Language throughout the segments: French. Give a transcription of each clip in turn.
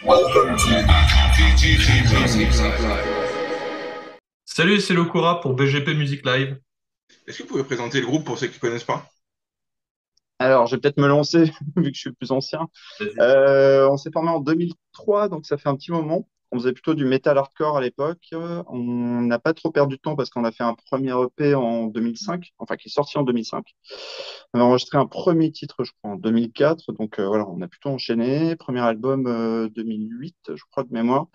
Welcome to BGP Music Live. Salut, c'est Lokura pour BGP Music Live. Est-ce que vous pouvez présenter le groupe pour ceux qui ne connaissent pas? Alors, je vais peut-être me lancer, vu que je suis le plus ancien. Vas-y. On s'est formé en 2003, donc ça fait un petit moment. On faisait plutôt du metal hardcore à l'époque. On n'a pas trop perdu de temps parce qu'on a fait un premier EP en 2005, enfin qui est sorti en 2005. On a enregistré un premier titre, je crois, en 2004. Donc voilà, on a plutôt enchaîné. Premier album 2008, je crois, de mémoire.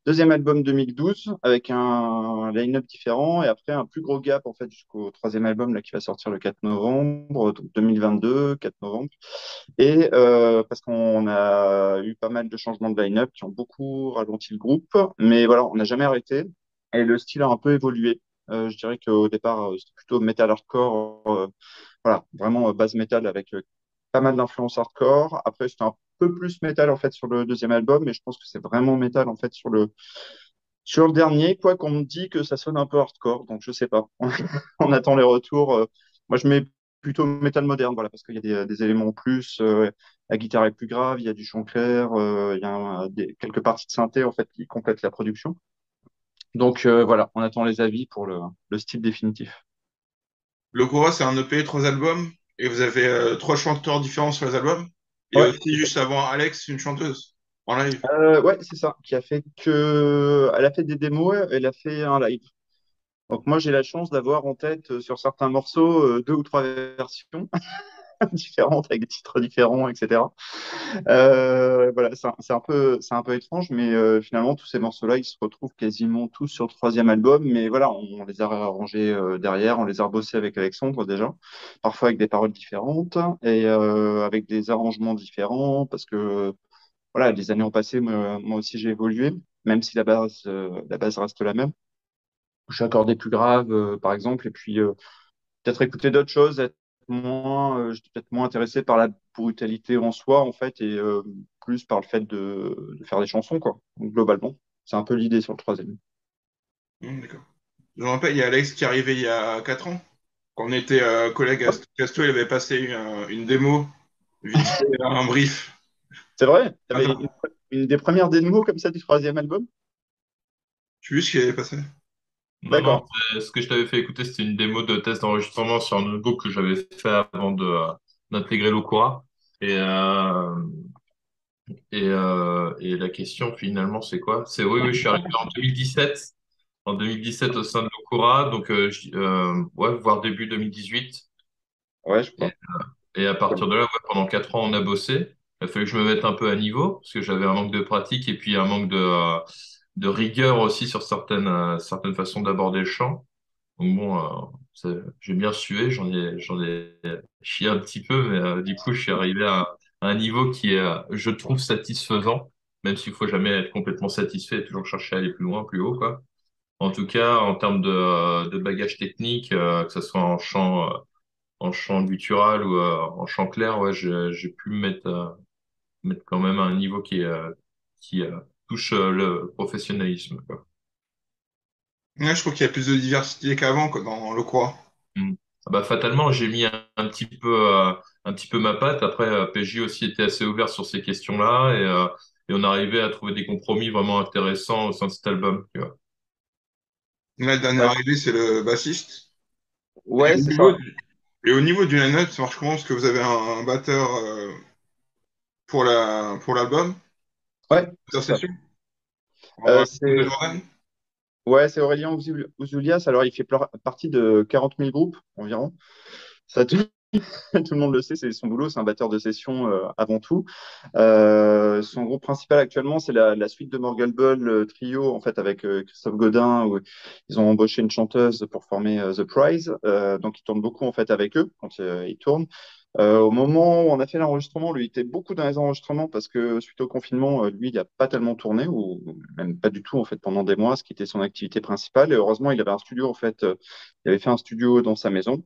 Deuxième album 2012 avec un line-up différent et après un plus gros gap en fait jusqu'au troisième album là qui va sortir le 4 novembre, donc 2022, 4 novembre. Et parce qu'on a eu pas mal de changements de line-up qui ont beaucoup ralenti le groupe, mais voilà, on n'a jamais arrêté et le style a un peu évolué. Je dirais qu'au départ c'était plutôt metal hardcore, voilà, vraiment base metal avec pas mal d'influences hardcore. Après c'était un peu plus métal en fait sur le deuxième album, mais je pense que c'est vraiment métal en fait sur le dernier, quoi qu'on me dit que ça sonne un peu hardcore, donc je sais pas. On attend les retours. Moi, je mets plutôt métal moderne, voilà, parce qu'il y a des éléments en plus. La guitare est plus grave, il y a du chant clair, il y a quelques parties de synthé en fait qui complètent la production. Donc voilà, on attend les avis pour le style définitif. Lokura, c'est un EP, trois albums, et vous avez trois chanteurs différents sur les albums. Et Ouais, aussi, c'est ça. juste avant, Alex, une chanteuse en live. Ouais, c'est ça. Elle a fait des démos, elle a fait un live. Donc moi, j'ai la chance d'avoir en tête sur certains morceaux deux ou trois versions différentes avec des titres différents, etc. Voilà, c'est un peu étrange, mais finalement, tous ces morceaux-là, ils se retrouvent quasiment tous sur le troisième album. Mais voilà, on les a arrangés derrière, on les a rebossés avec Alexandre déjà, parfois avec des paroles différentes et avec des arrangements différents, parce que voilà, les années ont passé, moi aussi j'ai évolué, même si la base reste la même. Je suis accordé plus grave, par exemple, et puis peut-être écouter d'autres choses, j'étais peut-être moins intéressé par la brutalité en soi, en fait, et plus par le fait de faire des chansons, quoi. Donc, globalement, c'est un peu l'idée sur le troisième. D'accord. Je me rappelle, il y a Alex qui est arrivé il y a 4 ans. Quand on était collègues à Ouais, Casto, il avait passé une démo, vite fait, un brief. c'est vrai, il y avait Attends, une des premières démos comme ça du troisième album. tu as vu ce qu'il avait passé? Non, non, D'accord. ce que je t'avais fait écouter, c'était une démo de test d'enregistrement sur un notebook que j'avais fait avant d'intégrer Lokura. Et, euh, et la question, finalement, c'est quoi? Oui, je suis arrivé en 2017. En 2017 au sein de Lokura, donc ouais, voire début 2018. Ouais, je Et, crois. et à partir de là, ouais, pendant 4 ans, on a bossé. Il a fallu que je me mette un peu à niveau, parce que j'avais un manque de pratique et puis un manque de rigueur aussi sur certaines façons d'aborder le chant. Donc bon, j'ai bien sué, j'en ai chié un petit peu, mais du coup, je suis arrivé à un niveau qui est, je trouve, satisfaisant, même s'il faut jamais être complètement satisfait et toujours chercher à aller plus loin, plus haut, quoi. En tout cas, en termes de bagage technique, que ce soit en chant guttural ou en chant clair, ouais, j'ai pu mettre quand même à un niveau qui touche le professionnalisme, quoi. Ouais, je trouve qu'il y a plus de diversité qu'avant, quoi, dans Lokura. Mm. Ah bah, fatalement, j'ai mis un petit peu ma patte. Après, PJ aussi était assez ouvert sur ces questions-là et on arrivait à trouver des compromis vraiment intéressants au sein de cet album, tu vois. Là, le dernier Ouais, arrivé, c'est le bassiste. Et ouais, au c'est niveau, ça. du- et au niveau du line-up, ça marche comment? Parce que vous avez un batteur pour pour l'album, Ouais, c'est batteur ça. session, de C'est Jordan. ouais, c'est Aurélien Ouzoulias. Alors, il fait partie de 40 000 groupes environ. Ça, tout, tout le monde le sait, c'est son boulot, c'est un batteur de session avant tout. Son groupe principal actuellement, c'est la suite de Morgan Ball trio, en fait, avec Christophe Godin, où ils ont embauché une chanteuse pour former The Prize. Donc, ils tournent beaucoup, en fait, avec eux quand ils tournent. Au moment où on a fait l'enregistrement, lui il était beaucoup dans les enregistrements parce que suite au confinement, lui, il n'a pas tellement tourné, ou même pas du tout, en fait, pendant des mois, ce qui était son activité principale. Et heureusement, il avait un studio, en fait, il avait fait un studio dans sa maison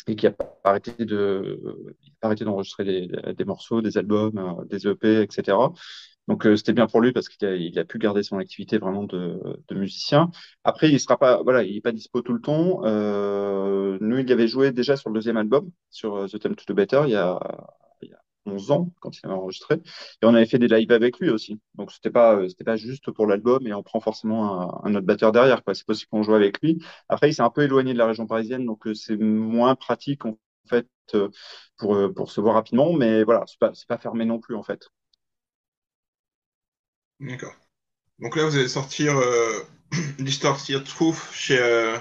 et qui a pas arrêté d'enregistrer des morceaux, des albums, des EP, etc. Donc c'était bien pour lui parce qu'il a pu garder son activité vraiment de musicien. Après, il sera pas, voilà, il est pas dispo tout le temps. Nous, il y avait joué déjà sur le deuxième album, sur The Time to Do Better, il y a 11 ans quand il avait enregistré. Et on avait fait des lives avec lui aussi. Donc c'était pas juste pour l'album et on prend forcément un autre batteur derrière, quoi. C'est possible qu'on joue avec lui. Après, il s'est un peu éloigné de la région parisienne, donc c'est moins pratique en fait pour se voir rapidement. Mais voilà, c'est pas fermé non plus en fait. D'accord. Donc là, vous allez sortir Distorted Truth chez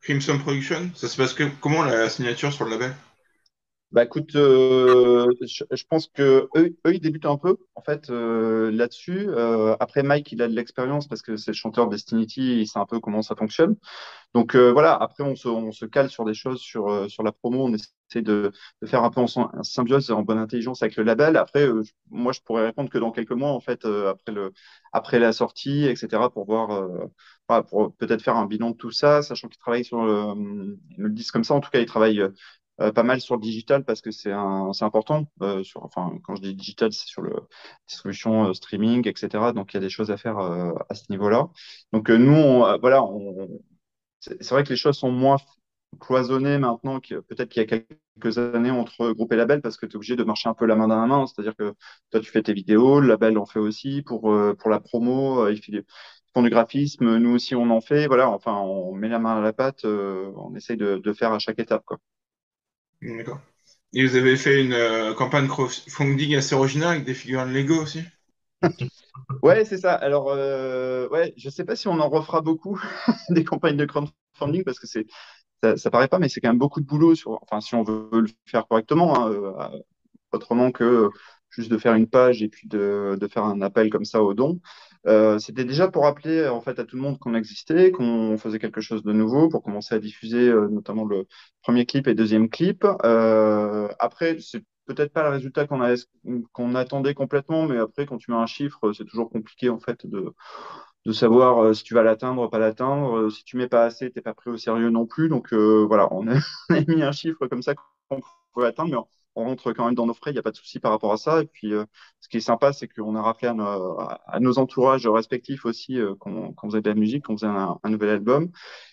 Crimson Production. Ça se passe comment la signature sur le label? Bah écoute, je pense que eux, ils débutent un peu en fait là-dessus. Après Mike, il a de l'expérience parce que c'est le chanteur de Destinity, il sait un peu comment ça fonctionne. Donc voilà, après on se cale sur des choses sur la promo, on essaie de faire un peu en symbiose, en bonne intelligence avec le label. Après, moi je pourrais répondre que dans quelques mois en fait après la sortie, etc. pour voir voilà, pour peut-être faire un bilan de tout ça, sachant qu'il travaille sur ils me le disent comme ça. En tout cas, il travaille pas mal sur le digital parce que c'est important. Enfin, quand je dis digital, c'est sur le distribution streaming, etc. Donc il y a des choses à faire à ce niveau-là. Donc nous, voilà, c'est vrai que les choses sont moins cloisonnées maintenant que peut-être qu'il y a quelques années entre groupe et label parce que tu es obligé de marcher un peu la main dans la main. C'est-à-dire que toi, tu fais tes vidéos, le label en fait aussi pour la promo, ils font du graphisme, nous aussi on en fait. Voilà, enfin, on met la main à la pâte, on essaye de faire à chaque étape, quoi. D'accord. Et vous avez fait une campagne crowdfunding assez originale avec des figurines Lego aussi? Ouais, c'est ça. Alors, ouais, je sais pas si on en refera beaucoup des campagnes de crowdfunding parce que ça paraît pas, mais c'est quand même beaucoup de boulot enfin, si on veut le faire correctement, hein, autrement que juste de faire une page et puis de faire un appel comme ça aux dons. C'était déjà pour rappeler en fait à tout le monde qu'on existait, qu'on faisait quelque chose de nouveau, pour commencer à diffuser notamment le premier clip et deuxième clip. Après, c'est peut-être pas le résultat qu'on attendait complètement, mais après, quand tu mets un chiffre, c'est toujours compliqué en fait de savoir si tu vas l'atteindre, pas l'atteindre. Si tu mets pas assez, t'es pas pris au sérieux non plus. Donc voilà, on a mis un chiffre comme ça qu'on pouvait atteindre, mais on rentre quand même dans nos frais, il n'y a pas de souci par rapport à ça. Et puis ce qui est sympa, c'est qu'on a rappelé à nos entourages respectifs aussi qu'on faisait de la musique, qu'on faisait un nouvel album.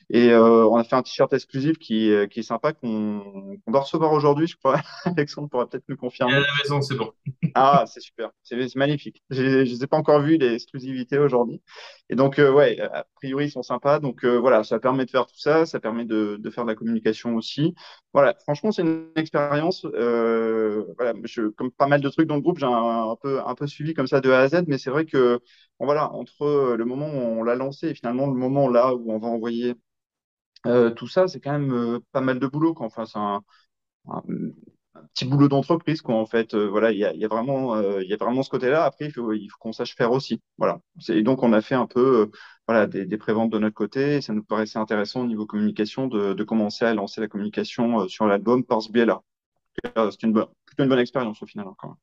Et on a fait un t-shirt exclusif qui est sympa, qu'on doit recevoir aujourd'hui, je crois. Alexandre pourra peut-être nous Il est à confirmer. la maison, c'est bon. Ah, c'est super, c'est magnifique. Je ne les ai pas encore vus, les exclusivités aujourd'hui. Et donc, ouais, a priori, ils sont sympas. Donc, voilà, ça permet de faire tout ça, ça permet de faire de la communication aussi. Voilà, franchement, c'est une expérience. Voilà, comme pas mal de trucs dans le groupe, j'ai un peu suivi comme ça de A à Z, mais c'est vrai que, bon, voilà, entre le moment où on l'a lancé et finalement le moment là où on va envoyer tout ça, c'est quand même pas mal de boulot, quoi. Enfin, un, un petit boulot d'entreprise, quoi, en fait. Voilà, il y a vraiment ce côté-là. Après, il faut qu'on sache faire aussi. Voilà. Et donc, on a fait un peu, voilà, des préventes de notre côté. Et ça nous paraissait intéressant au niveau communication de commencer à lancer la communication sur l'album par ce biais-là. C'est plutôt une bonne expérience au final, hein, quand même.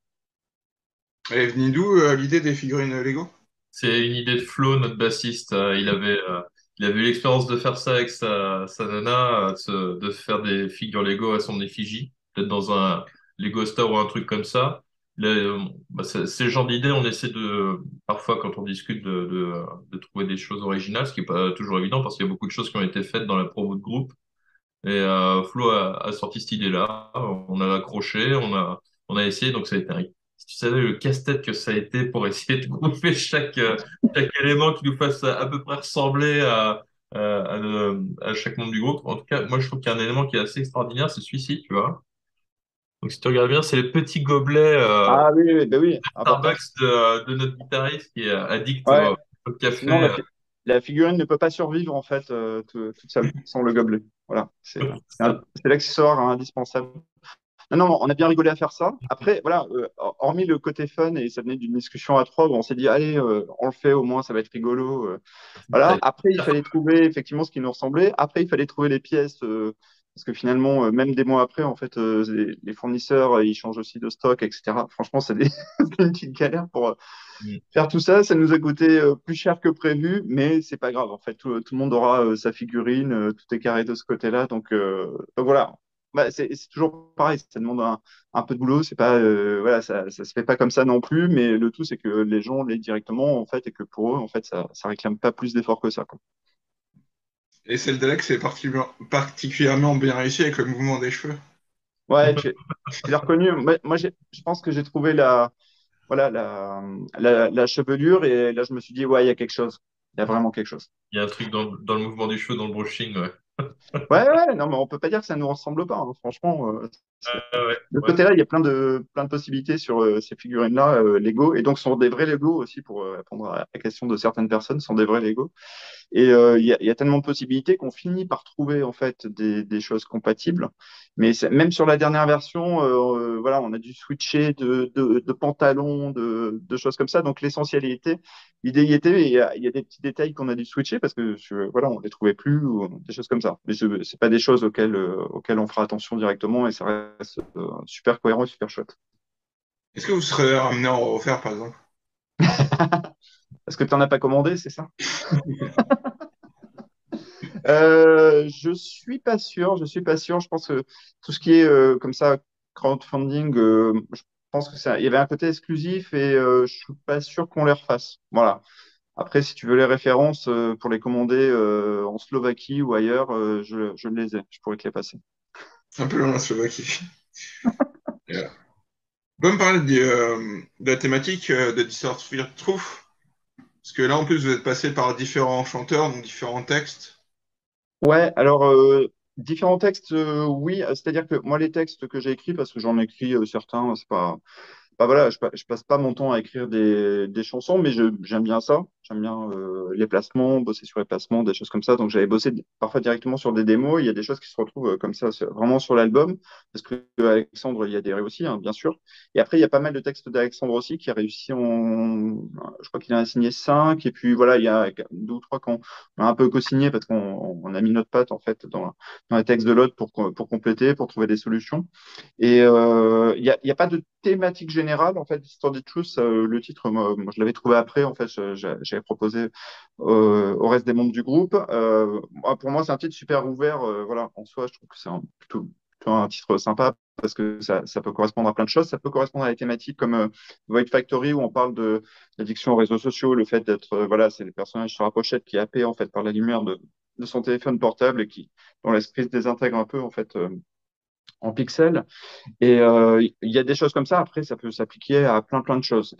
Elle est venue d'où l'idée des figurines Lego? C'est une idée de Flo, notre bassiste. Il avait eu l'expérience de faire ça avec sa nana, de faire des figures Lego à son effigie, peut-être dans un Lego Store ou un truc comme ça. C'est le genre d'idée, on essaie parfois quand on discute de trouver des choses originales, ce qui n'est pas toujours évident parce qu'il y a beaucoup de choses qui ont été faites dans la promo de groupe. Et Flo a sorti cette idée-là, on a accroché, on a essayé, donc ça a été si tu savais le casse-tête que ça a été pour essayer de trouver chaque élément qui nous fasse à peu près ressembler à chaque membre du groupe. En tout cas, moi je trouve qu'il y a un élément qui est assez extraordinaire, c'est celui-ci, tu vois. Donc si tu regardes bien, c'est le petit gobelet Ah oui, oui, ben oui, important. Starbucks de notre guitariste qui est addict Ouais, au café. sinon la figurine ne peut pas survivre en fait toute seule sans le gobelet. Voilà, c'est l'accessoire indispensable. Non, non, on a bien rigolé à faire ça. Après, voilà, hormis le côté fun, et ça venait d'une discussion à trois où on s'est dit, allez, on le fait, au moins, ça va être rigolo. Voilà. Après, il fallait trouver effectivement ce qui nous ressemblait. Après, il fallait trouver les pièces, parce que finalement, même des mois après, en fait, les fournisseurs, ils changent aussi de stock, etc. Franchement, c'est une petite galère pour faire tout ça. Ça nous a coûté plus cher que prévu, mais c'est pas grave. En fait, tout le monde aura sa figurine, tout est carré de ce côté-là. Donc voilà. Bah, c'est toujours pareil, ça demande un peu de boulot, c'est pas voilà, ça se fait pas comme ça non plus, mais le tout c'est que les gens l'aient directement en fait et que pour eux en fait ça réclame pas plus d'efforts que ça, quoi. Et celle d'Alex est particulièrement bien réussie avec le mouvement des cheveux. Ouais, tu l'as reconnu. Moi, je pense que j'ai trouvé voilà, la chevelure et là, je me suis dit, ouais, il y a quelque chose. Il y a vraiment quelque chose. Il y a un truc dans le mouvement du cheveu, dans le brushing, ouais. Ouais, ouais, non, mais on peut pas dire que ça nous ressemble pas, hein. Franchement, Ouais, de ce ouais. côté-là, il y a plein de possibilités sur ces figurines-là, Lego, et donc ce sont des vrais Lego aussi, pour répondre à la question de certaines personnes, ce sont des vrais Lego. Et il y a tellement de possibilités qu'on finit par trouver en fait des choses compatibles. Mais même sur la dernière version, voilà, on a dû switcher de pantalons, de choses comme ça. Donc l'essentialité, l'idée y était, et il y a des petits détails qu'on a dû switcher parce que voilà, on les trouvait plus ou des choses comme ça. Mais c'est pas des choses auxquelles on fera attention directement et ça reste super cohérent et super chouette. Est-ce que vous serez amené à en refaire, par exemple? Est-ce que tu n'en as pas commandé, c'est ça? Je suis pas sûr, je suis pas sûr. Je pense que tout ce qui est comme ça, crowdfunding, je pense que ça, il y avait un côté exclusif et je suis pas sûr qu'on les refasse. Voilà. Après, si tu veux les références pour les commander en Slovaquie ou ailleurs, je les ai. Je pourrais te les passer. Un peu loin, la Slovaquie. Yeah. On peut me parler de la thématique de Distorted Truth? Parce que là, en plus, vous êtes passé par différents chanteurs, donc différents textes. Ouais, alors différents textes, oui. C'est-à-dire que moi, les textes que j'ai écrits, parce que j'en ai écrit certains, c'est pas. Bah voilà, je passe pas mon temps à écrire des chansons, mais j'aime bien ça. J'aime bien les placements, bosser sur les placements, des choses comme ça. Donc j'avais bossé parfois directement sur des démos. Il y a des choses qui se retrouvent comme ça, vraiment sur l'album. Parce que Alexandre y adhérait aussi, hein, bien sûr. Et après, il y a pas mal de textes d'Alexandre aussi qui a réussi Je crois qu'il en a signé 5. Et puis voilà, il y a deux ou trois qu'on a un peu co-signé parce qu'on a mis notre patte en fait dans les textes de l'autre pour compléter, pour trouver des solutions. Et il y a pas de thématique générale, en fait, Distorted Truth. Le titre, moi, je l'avais trouvé après, en fait, j'avais proposé au reste des membres du groupe. Pour moi, c'est un titre super ouvert. Voilà, en soi, je trouve que c'est plutôt un titre sympa parce que ça peut correspondre à plein de choses. Ça peut correspondre à des thématiques comme Void Factory, où on parle de l'addiction aux réseaux sociaux, le fait d'être, voilà, c'est les personnages sur la pochette qui est happé, en fait, par la lumière de son téléphone portable et dont l'esprit se désintègre un peu, en fait, en pixels. Et il y a des choses comme ça. Après, ça peut s'appliquer à plein de choses.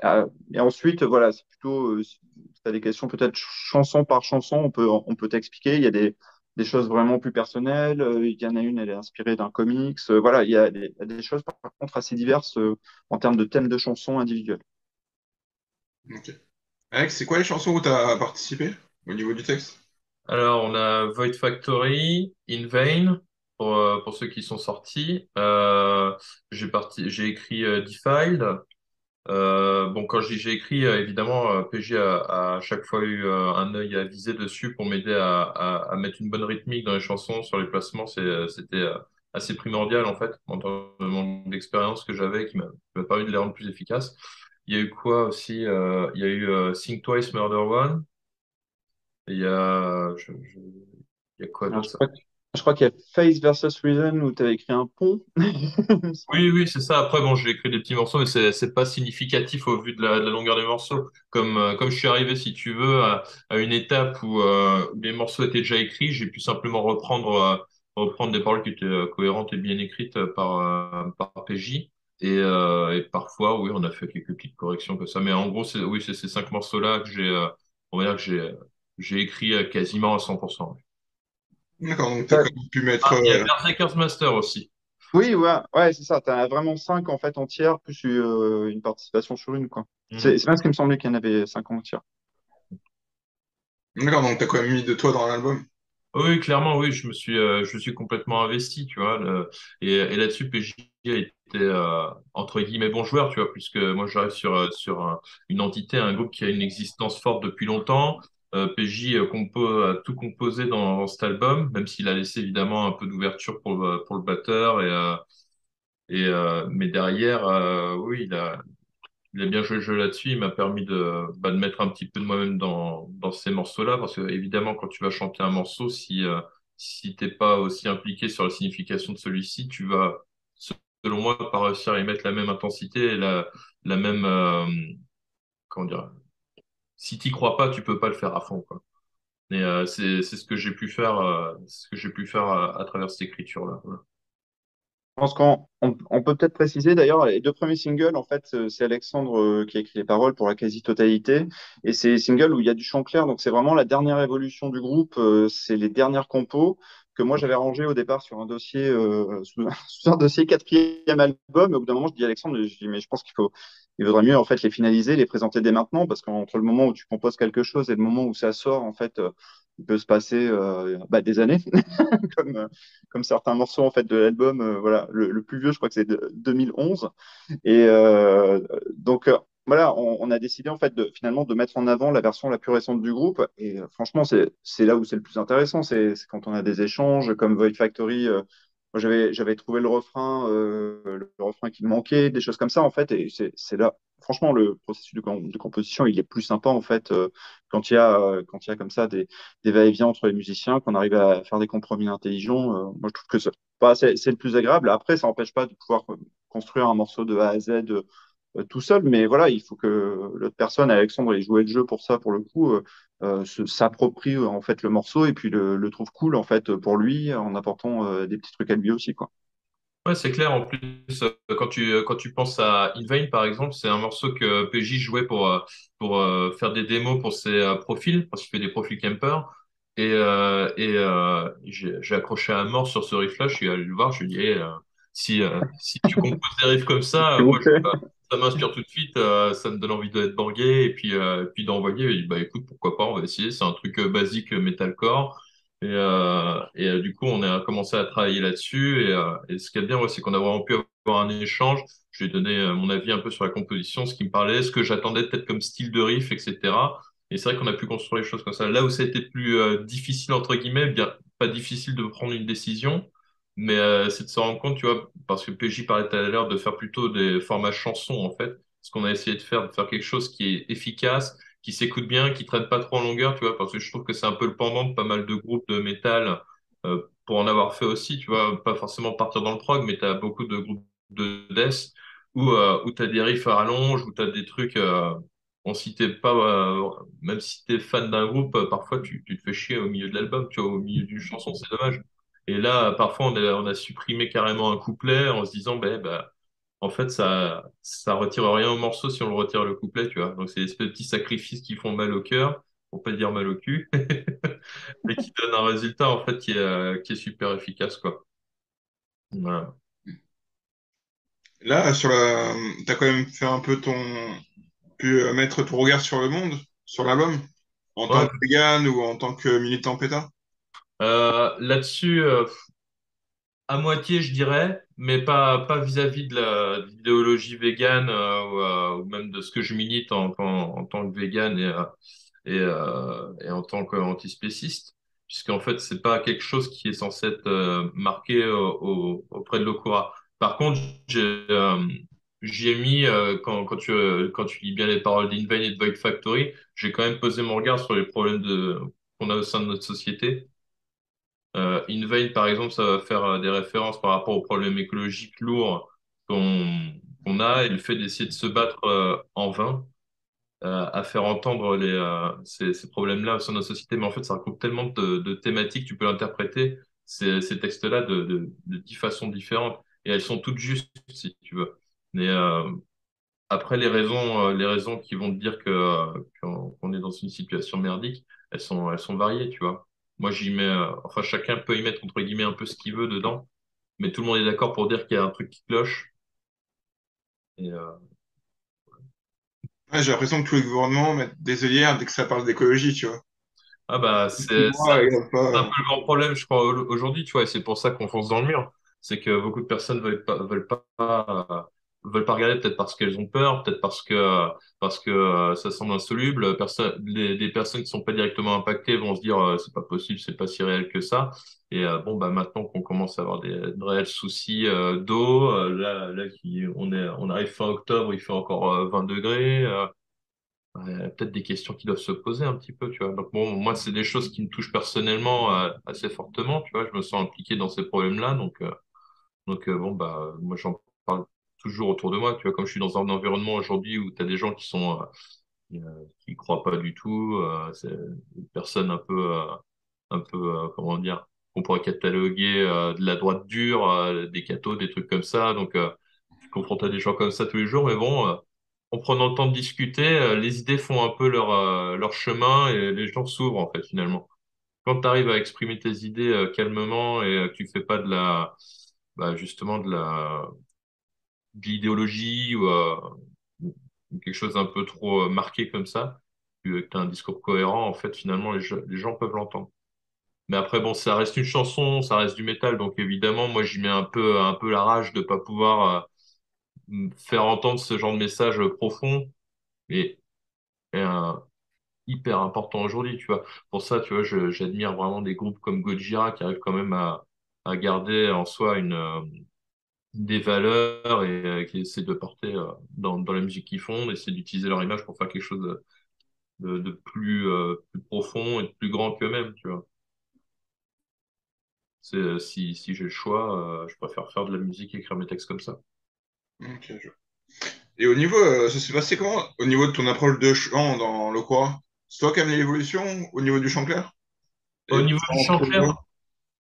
Et ensuite, voilà, c'est plutôt, si tu as des questions peut-être chanson par chanson, on peut t'expliquer. Il y a des choses vraiment plus personnelles. Il y en a une, elle est inspirée d'un comics. Voilà, il y a des choses par contre assez diverses en termes de thèmes de chansons individuelles. Ok. Alex, c'est quoi les chansons où tu as participé au niveau du texte? Alors, on a Void Factory, In Vain, pour ceux qui sont sortis. J'ai écrit Defiled. Bon, quand j'ai écrit, évidemment, PG a à chaque fois eu un œil à viser dessus pour m'aider à mettre une bonne rythmique dans les chansons, sur les placements. C'était assez primordial, en fait, en termes de mon expérience que j'avais, qui m'a permis de les rendre plus efficaces. Il y a eu quoi aussi? Il y a eu Think Twice, Murder One. Et il y a quoi Alors, d'autre? je crois qu'il y a Face versus Reason où tu as écrit un pont, il me semble. Oui, oui, c'est ça. Après, bon, j'ai écrit des petits morceaux, mais c'est pas significatif au vu de la longueur des morceaux. Comme je suis arrivé, si tu veux, à une étape où les morceaux étaient déjà écrits, j'ai pu simplement reprendre des paroles qui étaient cohérentes et bien écrites par PJ. Et parfois, oui, on a fait quelques petites corrections comme ça. Mais en gros, oui, c'est ces 5 morceaux-là que on va dire que j'ai écrit quasiment à 100%. D'accord, donc tu as Ouais. quand même pu mettre. Ah, il y a Berserker's Master aussi. Oui, ouais, ouais, c'est ça. Tu as vraiment 5 en fait entières, plus une participation sur une, quoi. Mhm. C'est bien ce qui me semblait qu'il y en avait 5 entières. D'accord, donc tu as quand même mis de toi dans l'album. Oui, clairement, oui, je me suis complètement investi, tu vois. Et là-dessus, PJ a été, entre guillemets, bon joueur, tu vois, puisque moi, j'arrive sur une entité, un groupe qui a une existence forte depuis longtemps. PJ a tout composé dans cet album, même s'il a laissé évidemment un peu d'ouverture pour le batteur. Mais derrière, oui, il a bien joué le jeu là-dessus. Il m'a permis de mettre un petit peu de moi-même dans ces morceaux-là. Parce que, évidemment, quand tu vas chanter un morceau, si t'es pas aussi impliqué sur la signification de celui-ci, tu vas, selon moi, pas réussir à y mettre la même intensité et la même, comment dire, si t'y crois pas, tu peux pas le faire à fond, quoi. Et c'est ce que j'ai pu faire, ce que j'ai pu faire à travers cette écriture-là. Voilà. pense qu'on peut peut-être préciser d'ailleurs, les deux premiers singles, en fait, c'est Alexandre qui a écrit les paroles pour la quasi-totalité. Et c'est des singles où il y a du chant clair, donc c'est vraiment la dernière évolution du groupe, c'est les dernières compos que moi j'avais rangées au départ sur un dossier, sous un dossier quatrième album. Et au bout d'un moment, je dis à Alexandre, je dis, mais je pense il vaudrait mieux en fait les finaliser, les présenter dès maintenant, parce qu'entre le moment où tu composes quelque chose et le moment où ça sort, en fait, il peut se passer des années. comme, comme certains morceaux en fait de l'album. Voilà, le plus vieux, je crois que c'est de 2011. Et donc voilà, on a décidé en fait finalement de mettre en avant la version la plus récente du groupe. Et franchement, c'est là où c'est le plus intéressant, c'est quand on a des échanges comme Void Factory. Moi, j'avais trouvé le refrain qui me manquait, des choses comme ça en fait. Et c'est là, franchement, le processus de composition, il est plus sympa en fait quand il y a comme ça des va-et-vient entre les musiciens, qu'on arrive à faire des compromis intelligents. Moi, je trouve que c'est le plus agréable. Après, ça n'empêche pas de pouvoir construire un morceau de A à Z tout seul, mais voilà, il faut que l'autre personne, Alexandre, ait joué le jeu pour ça, pour le coup, s'approprie en fait le morceau et puis le trouve cool en fait pour lui en apportant des petits trucs à lui aussi, quoi. Ouais, c'est clair. En plus, quand tu penses à In Vain, par exemple, c'est un morceau que PJ jouait pour faire des démos pour ses profils, parce qu'il fait des profils camper. J'ai accroché à mort sur ce riff-là. Je suis allé le voir. Je lui ai dit, si tu composes des riffs comme ça, S'il vous moi, plaît. ça m'inspire tout de suite. Ça me donne envie d'être bangué et puis d'envoyer. Il dit, bah écoute, pourquoi pas, on va essayer. C'est un truc basique metalcore. Du coup, on a commencé à travailler là-dessus. Et ce qui est bien, ouais, c'est qu'on a vraiment pu avoir un échange. Je lui ai donné mon avis un peu sur la composition, ce qui me parlait, ce que j'attendais peut-être comme style de riff, etc. Et c'est vrai qu'on a pu construire les choses comme ça. Là où ça a été plus difficile, entre guillemets, bien pas difficile de prendre une décision, mais c'est de se rendre compte, tu vois, parce que PJ parlait tout à l'heure de faire plutôt des formats chansons, en fait. Ce qu'on a essayé de faire quelque chose qui est efficace, qui s'écoute bien, qui traîne pas trop en longueur, tu vois, parce que je trouve que c'est un peu le pendant de pas mal de groupes de métal, pour en avoir fait aussi, tu vois, pas forcément partir dans le prog, mais tu as beaucoup de groupes de death où tu as des riffs à rallonge, où tu as des trucs, si t'es pas, même si tu es fan d'un groupe, parfois tu te fais chier au milieu de l'album, tu vois, au milieu d'une chanson, c'est dommage. Et là, parfois, on a supprimé carrément un couplet en se disant, en fait, ça retire rien au morceau si on le retire le couplet, tu vois. Donc, c'est des petits sacrifices qui font mal au cœur, pour pas dire mal au cul, et qui donnent un résultat, en fait, qui est super efficace, quoi. Voilà. Là, t'as quand même fait un peu pu mettre ton regard sur le monde, sur l'album, en tant Ouais. que vegan ou en tant que militant PETA. Là-dessus, à moitié, je dirais, mais pas vis-à-vis de l'idéologie végane ou même de ce que je milite en tant que végane et en tant qu'antispéciste, puisqu'en fait, c'est pas quelque chose qui est censé être marqué auprès de l'Okura. Par contre, j'y ai mis, quand tu lis bien les paroles d'Invain et de Void Factory, j'ai quand même posé mon regard sur les problèmes qu'on a au sein de notre société. In Vain, par exemple, ça va faire des références par rapport aux problèmes écologiques lourds qu'on a et le fait d'essayer de se battre en vain à faire entendre ces problèmes-là au sein de notre société. Mais en fait, ça regroupe tellement de thématiques, tu peux interpréter ces textes-là de 10 façons différentes et elles sont toutes justes, si tu veux. Mais après, les raisons qui vont te dire qu'on est dans une situation merdique, elles sont variées, tu vois. Moi, j'y mets, enfin, chacun peut y mettre entre guillemets un peu ce qu'il veut dedans, mais tout le monde est d'accord pour dire qu'il y a un truc qui cloche. Et, Ouais, j'ai l'impression que tous les gouvernements mettent des œillères dès que ça parle d'écologie, tu vois. ah bah, Moi, ils veulent c'est un pas. peu le grand problème, je crois, aujourd'hui, tu vois, et c'est pour ça qu'on fonce dans le mur. C'est que beaucoup de personnes veulent pas regarder, peut-être parce qu'elles ont peur, peut-être parce que ça semble insoluble. Des personnes qui sont pas directement impactées vont se dire, c'est pas possible, c'est pas si réel que ça. Et bon, bah maintenant qu'on commence à avoir de réels soucis d'eau, on arrive fin octobre, il fait encore 20 degrés. Peut-être des questions qui doivent se poser un petit peu, tu vois. Donc bon, moi, c'est des choses qui me touchent personnellement assez fortement, tu vois. Je me sens impliqué dans ces problèmes-là, bon, bah, moi, j'en parle toujours autour de moi, tu vois. Comme je suis dans un environnement aujourd'hui où tu as des gens qui croient pas du tout, c'est des personnes un peu, comment dire. qu'on pourrait cataloguer de la droite dure, des cathos, des trucs comme ça. Donc, je suis confronté à des gens comme ça tous les jours. Mais bon, en prenant le temps de discuter, les idées font un peu leur chemin et les gens s'ouvrent, en fait, finalement. Quand tu arrives à exprimer tes idées calmement et que tu fais pas justement de l'idéologie ou quelque chose d'un peu trop marqué comme ça, que tu as un discours cohérent, en fait, finalement, les gens peuvent l'entendre. Mais après, bon, ça reste une chanson, ça reste du métal, donc évidemment, moi, j'y mets un peu la rage de pas pouvoir faire entendre ce genre de message profond et hyper important aujourd'hui, tu vois. Pour ça, tu vois, j'admire vraiment des groupes comme Gojira qui arrivent quand même à garder en soi des valeurs et qui essaient de porter dans la musique qu'ils font, d'essayer d'utiliser leur image pour faire quelque chose de plus profond et de plus grand qu'eux-mêmes, tu vois. Si j'ai le choix, je préfère faire de la musique et écrire mes textes comme ça. Ok, et au niveau, ça s'est passé comment? Au niveau de ton approche de chant dans le quoi? C'est toi qui as amené l'évolution au niveau du chant clair? Au Et niveau du différents chant clair, niveaux.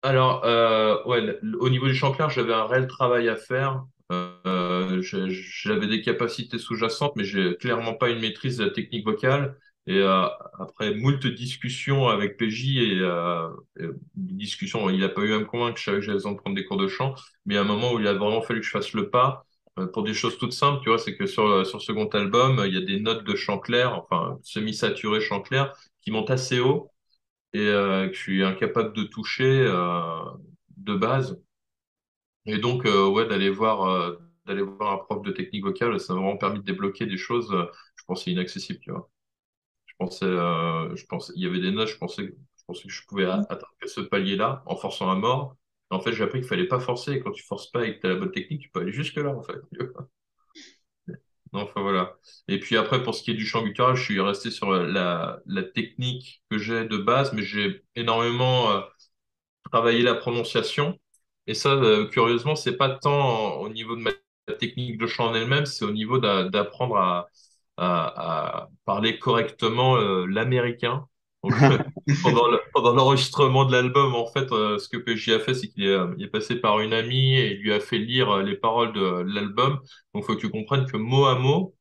alors, ouais, au niveau du chant clair, j'avais un réel travail à faire. J'avais des capacités sous-jacentes, mais j'ai clairement pas une maîtrise de la technique vocale. Et après moult discussions avec PJ et discussions, il a pas eu à me convaincre, je savais que j'avais besoin de prendre des cours de chant, mais à un moment où il a vraiment fallu que je fasse le pas pour des choses toutes simples, tu vois, c'est que sur le second album, il y a des notes de chant clair, enfin semi-saturé chant clair, qui montent assez haut et que je suis incapable de toucher de base. Et donc, ouais, d'aller voir un prof de technique vocale, ça m'a vraiment permis de débloquer des choses, je pensais inaccessibles, tu vois. Il y avait des notes, je pensais que je pouvais atteindre ce palier-là en forçant à mort. En fait, j'ai appris qu'il fallait pas forcer. Et quand tu forces pas et que tu as la bonne technique, tu peux aller jusque-là, en fait. Non, enfin, voilà. Et puis après, pour ce qui est du chant guttural, je suis resté sur la technique que j'ai de base, mais j'ai énormément travailler la prononciation. Et ça, curieusement, c'est pas tant au niveau de ma technique de chant en elle-même, c'est au niveau d'apprendre à parler correctement l'américain. Donc, pendant l'enregistrement de l'album, en fait, ce que PJ a fait, c'est il est passé par une amie et il lui a fait lire les paroles de l'album. Donc, il faut que tu comprennes que mot à mot,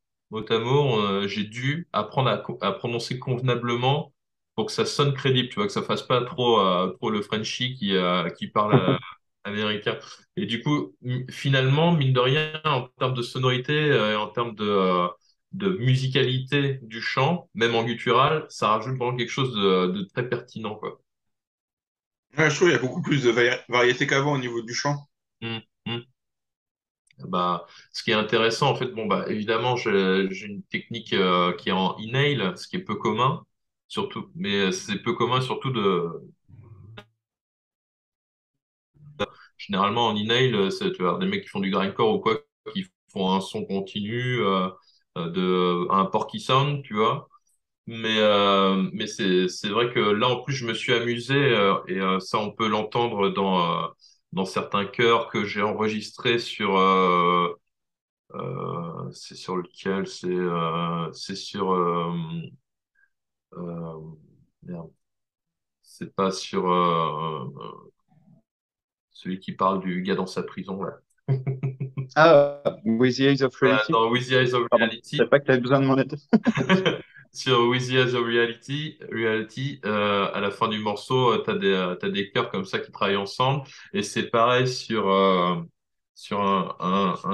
j'ai dû apprendre à prononcer convenablement pour que ça sonne crédible, tu vois, que ça fasse pas trop le Frenchie qui parle américain. Et du coup, finalement, mine de rien, en termes de sonorité, en termes de musicalité du chant, même en guttural, ça rajoute vraiment quelque chose de très pertinent, quoi. Ouais, je trouve qu'il y a beaucoup plus de variété qu'avant au niveau du chant. Mm, mm. Bah, ce qui est intéressant, en fait, bon, bah, évidemment, j'ai une technique qui est en inhale, ce qui est peu commun, surtout, mais c'est peu commun surtout généralement, en e-nail, tu vas avoir des mecs qui font du grindcore ou quoi, qui font un son continu, un porky sound, tu vois. Mais c'est vrai que là, en plus, je me suis amusé, et ça, on peut l'entendre dans certains chœurs que j'ai enregistrés c'est sur lequel? C'est sur, euh, merde, c'est pas sur celui qui parle du gars dans sa prison, là. Ah, With the Eyes of Voilà, Reality. dans With the Eyes of Pardon, je savais Reality. pas que tu avais besoin de mon aide. Sur With the Eyes of Reality, à la fin du morceau, t'as des chœurs comme ça qui travaillent ensemble. Et c'est pareil sur un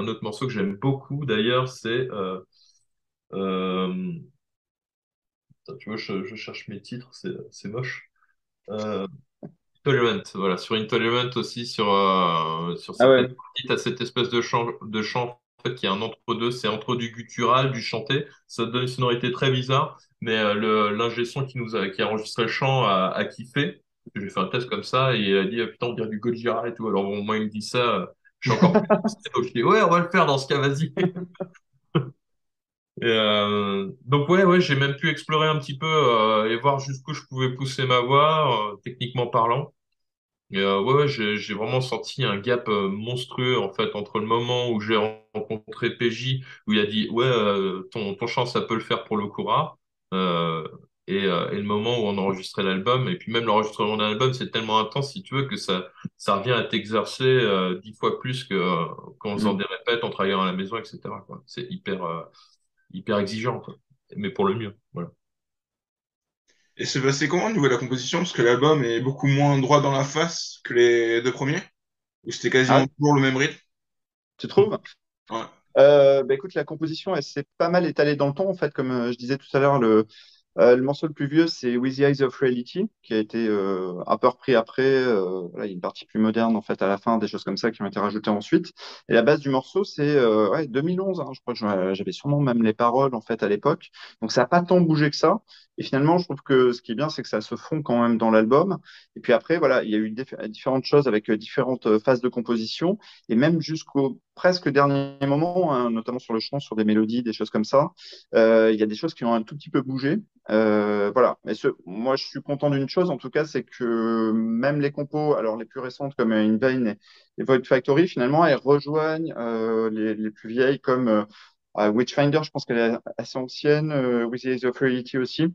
autre morceau que j'aime beaucoup d'ailleurs, euh, attends, tu vois, je cherche mes titres, c'est moche. Euh, Intolerant, voilà, sur Intolerant aussi, sur Ah certaines ouais. parties, tu as cette espèce de chant en fait, qui est un entre-deux, c'est entre du guttural, du chanté, ça donne une sonorité très bizarre, mais l'ingé son qui a enregistré le chant a kiffé. J'ai fait un test comme ça et il a dit putain, on dirait du Gojira et tout. Alors bon, moi, il me dit ça, je suis encore plus excité. Donc je dis ouais, on va le faire dans ce cas, vas-y. Donc ouais, j'ai même pu explorer un petit peu et voir jusqu'où je pouvais pousser ma voix, techniquement parlant. Et ouais, j'ai vraiment senti un gap monstrueux en fait entre le moment où j'ai rencontré PJ où il a dit ouais ton chant ça peut le faire pour le Kura euh, et le moment où on enregistrait l'album. Et puis même l'enregistrement d'un album, c'est tellement intense, si tu veux, que ça revient à t'exercer 10 fois plus que qu'en faisant Mm. des répètes, en travaillant à la maison, etc., quoi. C'est hyper exigeant, quoi. Mais pour le mieux. Voilà. Et c'est passé comment au niveau de la composition? Parce que l'album est beaucoup moins droit dans la face que les deux premiers, où c'était quasiment Ah, toujours le même rythme. tu trouves? Ouais. Bah écoute, la composition, elle s'est pas mal étalée dans le temps, en fait, comme je disais tout à l'heure, le morceau le plus vieux, c'est With the Eyes of Reality, qui a été un peu repris après. Voilà, il y a une partie plus moderne, en fait, à la fin, des choses comme ça qui ont été rajoutées ensuite. Et la base du morceau, c'est ouais, 2011, hein, je crois que j'avais sûrement même les paroles, en fait, à l'époque. Donc, ça n'a pas tant bougé que ça. Et finalement, je trouve que ce qui est bien, c'est que ça se fond quand même dans l'album. Et puis après, voilà, il y a eu différentes choses avec différentes phases de composition. Et même jusqu'au presque dernier moment, hein, notamment sur le chant, sur des mélodies, des choses comme ça, il y a des choses qui ont un tout petit peu bougé. Voilà. Mais moi, je suis content d'une chose, en tout cas, c'est que même les compos, alors les plus récentes comme In Vain et Void Factory, finalement, elles rejoignent les plus vieilles comme Witchfinder, je pense qu'elle est assez ancienne, With the Eyes of Reality aussi.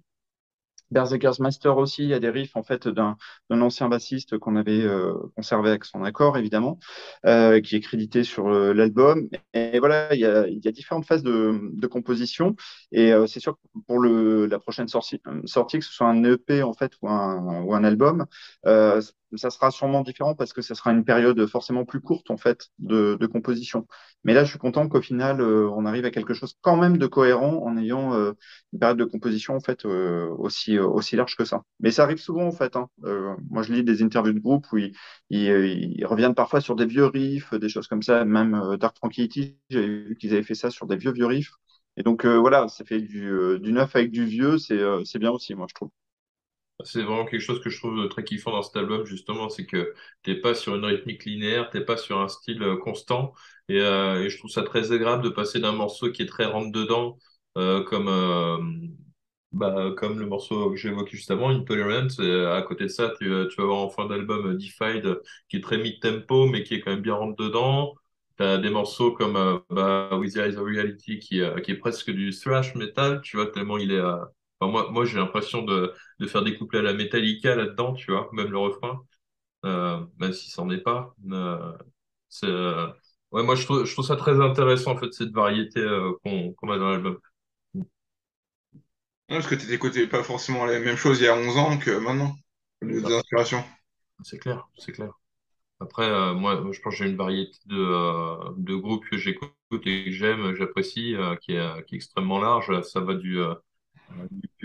Berserker's Master aussi, il y a des riffs en fait d'un ancien bassiste qu'on avait conservé avec son accord évidemment, qui est crédité sur l'album. Et voilà, il y a différentes phases de composition et c'est sûr que pour la prochaine sortie, que ce soit un EP en fait ou un album, euh, ça sera sûrement différent parce que ça sera une période forcément plus courte en fait de composition. Mais là, je suis content qu'au final, on arrive à quelque chose quand même de cohérent en ayant une période de composition en fait aussi large que ça. Mais ça arrive souvent en fait, hein. Moi, je lis des interviews de groupe où ils reviennent parfois sur des vieux riffs, des choses comme ça. Même Dark Tranquillity, j'avais vu qu'ils avaient fait ça sur des vieux riffs. Et donc voilà, ça fait du neuf avec du vieux, c'est bien aussi, moi je trouve. C'est vraiment quelque chose que je trouve très kiffant dans cet album, justement, c'est que t'es pas sur une rythmique linéaire, t'es pas sur un style constant, et je trouve ça très agréable de passer d'un morceau qui est très rentre-dedans, comme le morceau que j'ai évoqué juste avant, Intolerance, et à côté de ça, tu vas avoir en fin d'album Defied, qui est très mid-tempo, mais qui est quand même bien rentre-dedans. T'as des morceaux comme With the Eyes of Reality, qui est presque du thrash metal, tu vois, tellement il est... Enfin, moi j'ai l'impression de faire des couplets à la Metallica là-dedans, tu vois, même le refrain, même si c'en est pas. C'est, ouais, moi je trouve ça très intéressant en fait cette variété qu'on a dans l'album. Ouais, parce que tu n'écoutais pas forcément les mêmes choses il y a 11 ans que maintenant, au niveau Non, des inspirations. c'est clair, c'est clair. Après, moi, je pense que j'ai une variété de groupes que j'écoute et que j'aime, j'apprécie, qui est extrêmement large. Ça va du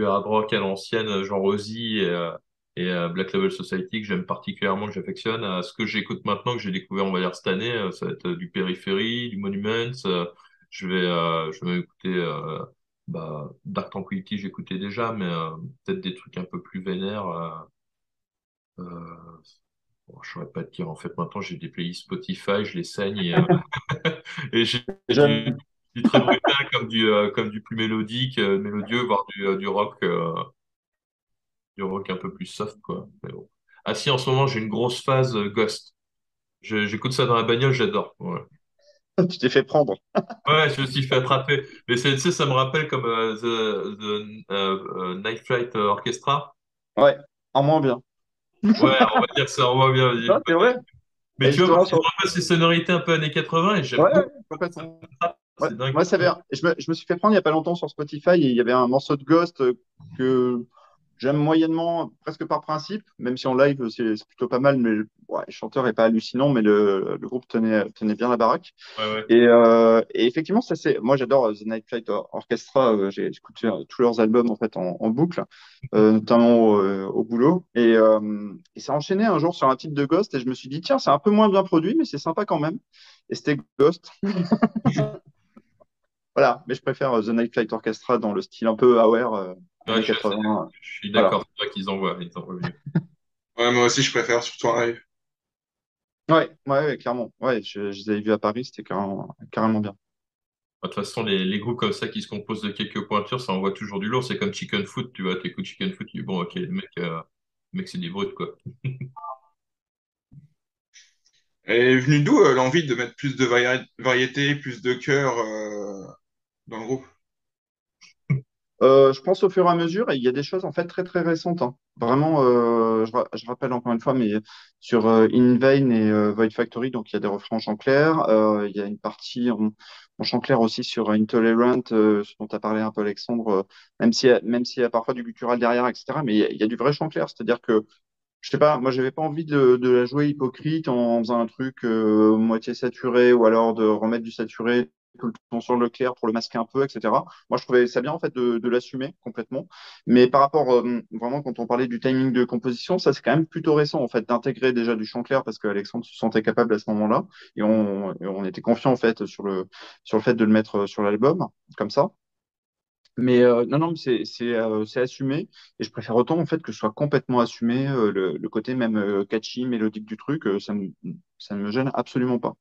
hard rock à l'ancienne, genre Ozzy et Black Label Society, que j'aime particulièrement, que j'affectionne, à ce que j'écoute maintenant, que j'ai découvert, on va dire, cette année. Ça va être du Periphery, du Monuments. Je vais écouter Dark Tranquillity, j'écoutais déjà, mais peut-être des trucs un peu plus vénères. Euh, bon, je saurais pas te dire. En fait, maintenant, j'ai des playlists Spotify, je les saigne et j'ai J'aime. du très brutal comme du plus mélodieux, voire du rock un peu plus soft, quoi. Mais bon. Ah si, en ce moment, j'ai une grosse phase Ghost. J'écoute ça dans la bagnole, j'adore. Ouais. Tu t'es fait prendre. Ouais, je me suis fait attraper. Mais tu sais, ça me rappelle comme Night Flight Orchestra. Ouais, en moins bien. Ouais, on va dire ça, on va bien. Non, c'est vrai. Mais Et tu vois, justement, parce qu'ils ont un peu ces sonorités un peu années 80 et j'aime ouais, beaucoup. Ça me complètement. frappe, Ouais, c'est dingue. moi, je me suis fait prendre il n'y a pas longtemps sur Spotify et il y avait un morceau de Ghost que j'aime moyennement, presque par principe, même si en live c'est plutôt pas mal, mais ouais, le chanteur est pas hallucinant, mais le groupe tenait bien la baraque. Ouais, ouais. Et effectivement, moi j'adore The Night Flight Orchestra, j'écoute tous leurs albums en fait en boucle, notamment au boulot. Et ça a enchaîné un jour sur un titre de Ghost et je me suis dit, tiens, c'est un peu moins bien produit, mais c'est sympa quand même. Et c'était Ghost. Voilà, mais je préfère The Night Flight Orchestra dans le style un peu aware, Ouais, années 80. je suis Voilà. d'accord, c'est vrai qu'ils envoient mieux. Ouais, moi aussi, je préfère, surtout en live. Ouais, ouais, ouais, clairement. Ouais, je les avais vus à Paris, c'était carrément bien. De toute façon, les groupes comme ça qui se composent de quelques pointures, ça envoie toujours du lourd. C'est comme Chicken Foot, tu vois, t'écoutes Chicken Foot, tu dis, bon, ok, le mec, c'est des brutes, quoi. Et est venu d'où l'envie de mettre plus de variété, plus de cœur dans le groupe? Je pense au fur et à mesure, et il y a des choses en fait très très récentes, hein. Vraiment, je rappelle encore une fois, mais sur In Vain et Void Factory, donc il y a des refrains en chant clair. Il y a une partie en chant clair aussi sur Intolerant, ce dont tu as parlé un peu, Alexandre, même s'il y a parfois du guttural derrière, etc. Mais il y a du vrai chant clair, c'est-à-dire que je sais pas, moi j'avais pas envie de la jouer hypocrite en faisant un truc moitié saturé ou alors de remettre du saturé tout le temps sur le clair pour le masquer un peu, etc. Moi je trouvais ça bien en fait de l'assumer complètement. Mais par rapport vraiment quand on parlait du timing de composition, ça c'est quand même plutôt récent en fait d'intégrer déjà du chant clair parce qu'Alexandre se sentait capable à ce moment-là et on était confiant en fait sur le fait de le mettre sur l'album comme ça. Mais non, non, mais c'est assumé et je préfère autant en fait que ce soit complètement assumé le côté même catchy, mélodique du truc, ça ne me gêne absolument pas.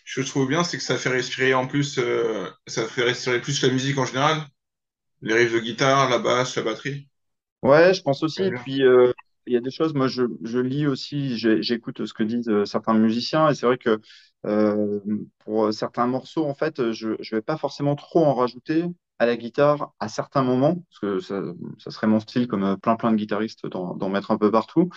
Ce que je trouve bien, c'est que ça fait respirer en plus, ça fait respirer plus la musique en général. Les riffs de guitare, la basse, la batterie. Ouais, je pense aussi. J'aime Et bien. puis il y a des choses, moi je lis aussi, j'écoute ce que disent certains musiciens et c'est vrai que euh, pour certains morceaux en fait, je vais pas forcément trop en rajouter à la guitare à certains moments parce que ça serait mon style comme plein de guitaristes d'en mettre un peu partout.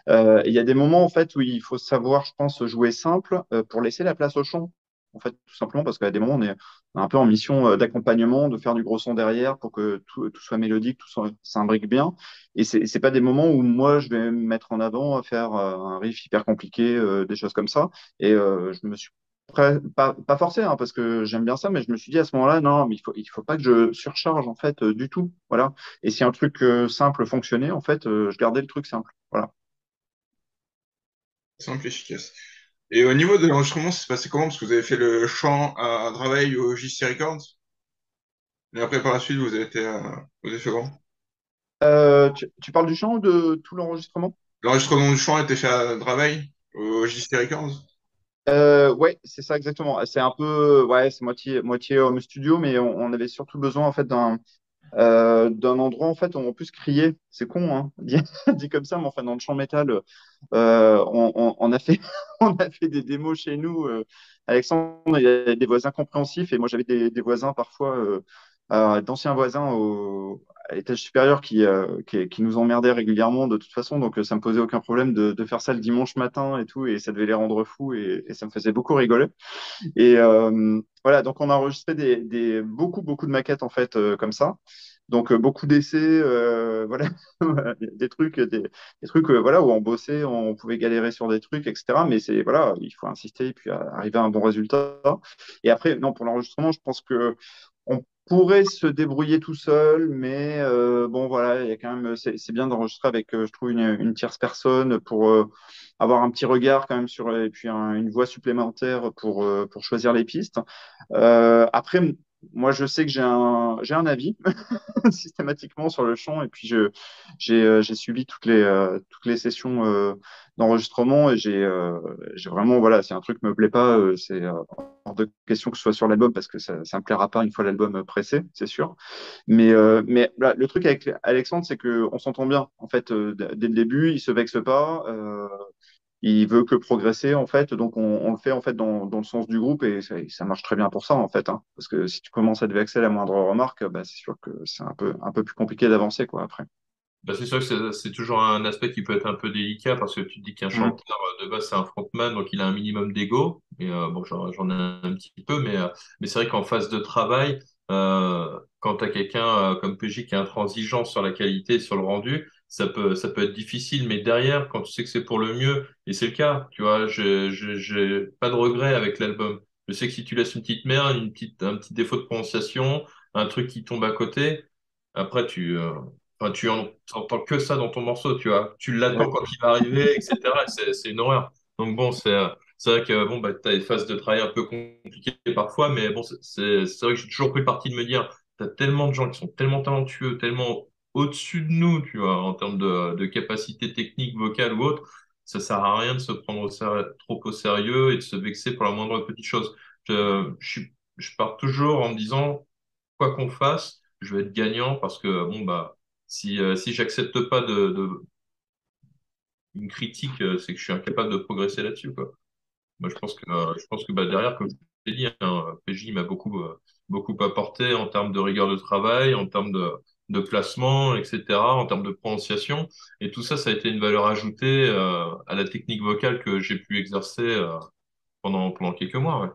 Il y a des moments en fait où il faut savoir, je pense, jouer simple pour laisser la place au chant. En fait, tout simplement parce qu'à des moments on est un peu en mission d'accompagnement, de faire du gros son derrière pour que tout soit mélodique, s'imbrique bien. Et c'est pas des moments où moi je vais me mettre en avant à faire un riff hyper compliqué, des choses comme ça. Et je me suis pas forcé hein, parce que j'aime bien ça, mais je me suis dit à ce moment-là, non, mais il faut pas que je surcharge en fait du tout. Voilà. Et si un truc simple fonctionnait, en fait, je gardais le truc simple. Voilà. Simple et efficace. Et au niveau de l'enregistrement, ça s'est passé comment? Parce que vous avez fait le chant à Draveil au JC Records. Et après, par la suite, vous avez fait comment? Tu parles du chant ou de tout l'enregistrement? L'enregistrement du chant a été fait à Draveil au JC Records. Ouais, c'est ça exactement. C'est un peu, ouais, c'est moitié home studio, mais on avait surtout besoin en fait d'un endroit en fait où on puisse crier. C'est con, hein, dit comme ça, mais enfin dans le chant métal, on a fait on a fait des démos chez nous. Alexandre, il y a des voisins compréhensifs et moi j'avais des voisins parfois, d'anciens voisins à l'étage supérieur qui nous emmerdaient régulièrement de toute façon, donc ça me posait aucun problème de faire ça le dimanche matin et tout, et ça devait les rendre fous et ça me faisait beaucoup rigoler. Et voilà, donc on a enregistré beaucoup de maquettes en fait comme ça. Donc beaucoup d'essais, voilà, des trucs voilà, où on bossait, on pouvait galérer sur des trucs, etc. Mais c'est voilà, il faut insister et puis arriver à un bon résultat. Et après, non, pour l'enregistrement, je pense que on pourrait se débrouiller tout seul, mais bon voilà, il y a quand même, c'est bien d'enregistrer avec, je trouve, une tierce personne pour avoir un petit regard quand même sur, et puis une voix supplémentaire pour choisir les pistes. Après, moi, je sais que j'ai un avis systématiquement sur le chant et puis j'ai suivi toutes les sessions d'enregistrement et j'ai vraiment, voilà, si un truc me plaît pas, c'est hors de question que ce soit sur l'album parce que ça me plaira pas une fois l'album pressé, c'est sûr. Mais voilà, le truc avec Alexandre, c'est qu'on s'entend bien. En fait, dès le début, il se vexe pas. Il veut que progresser, en fait. Donc, on le fait, en fait, dans le sens du groupe et ça marche très bien pour ça, en fait. Hein. Parce que si tu commences à te vexer à la moindre remarque, bah, c'est sûr que c'est un peu plus compliqué d'avancer, quoi, après. Bah, c'est sûr que c'est toujours un aspect qui peut être un peu délicat parce que tu te dis qu'un Mm. chanteur, de base, c'est un frontman, donc il a un minimum d'ego. Et bon, j'en ai un petit peu, mais c'est vrai qu'en phase de travail, quand tu as quelqu'un comme PJ qui est intransigeant sur la qualité, sur le rendu, ça peut être difficile. Mais derrière, quand tu sais que c'est pour le mieux, et c'est le cas, tu vois, j'ai pas de regret avec l'album. Je sais que si tu laisses une petite merde, un petit défaut de prononciation, un truc qui tombe à côté, après, enfin, entends que ça dans ton morceau, tu vois. Tu l'attends Ouais. quand il va arriver, etc. C'est une horreur. Donc bon, c'est vrai que bon, bah, tu as des phases de travail un peu compliquées parfois, mais bon, c'est vrai que j'ai toujours pris le parti de me dire, tu as tellement de gens qui sont tellement talentueux, tellement au-dessus de nous, tu vois, en termes de capacité technique, vocale ou autre, ça sert à rien de se prendre trop au sérieux et de se vexer pour la moindre petite chose. Je pars toujours en me disant, quoi qu'on fasse, je vais être gagnant parce que bon bah si j'accepte pas une critique, c'est que je suis incapable de progresser là-dessus quoi. Moi je pense que bah derrière comme je t'ai dit, hein, PJ beaucoup apporté en termes de rigueur de travail, en termes de placement, etc., en termes de prononciation. Et tout ça, ça a été une valeur ajoutée à la technique vocale que j'ai pu exercer pendant quelques mois. Ouais.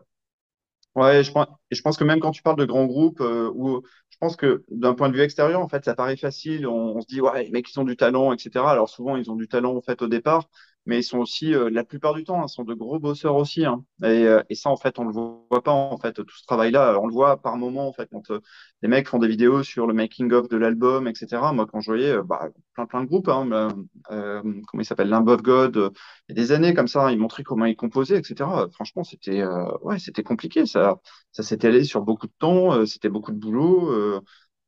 Ouais, je pense que même quand tu parles de grands groupes, où je pense que d'un point de vue extérieur, en fait, ça paraît facile. On se dit, ouais, les mecs, ils ont du talent, etc. Alors souvent, ils ont du talent, en fait, au départ, mais ils sont aussi, la plupart du temps, ils sont de gros bosseurs aussi, hein. Et ça, en fait, on le voit pas, en fait, tout ce travail-là. On le voit par moment, en fait, quand les mecs font des vidéos sur le making-of de l'album, etc. Moi, quand je voyais, bah, plein de groupes, hein, comment il s'appelle, Limb of God, il y a des années comme ça, ils montraient comment ils composaient, etc. Franchement, c'était ouais, c'était compliqué. Ça s'était allé sur beaucoup de temps, c'était beaucoup de boulot.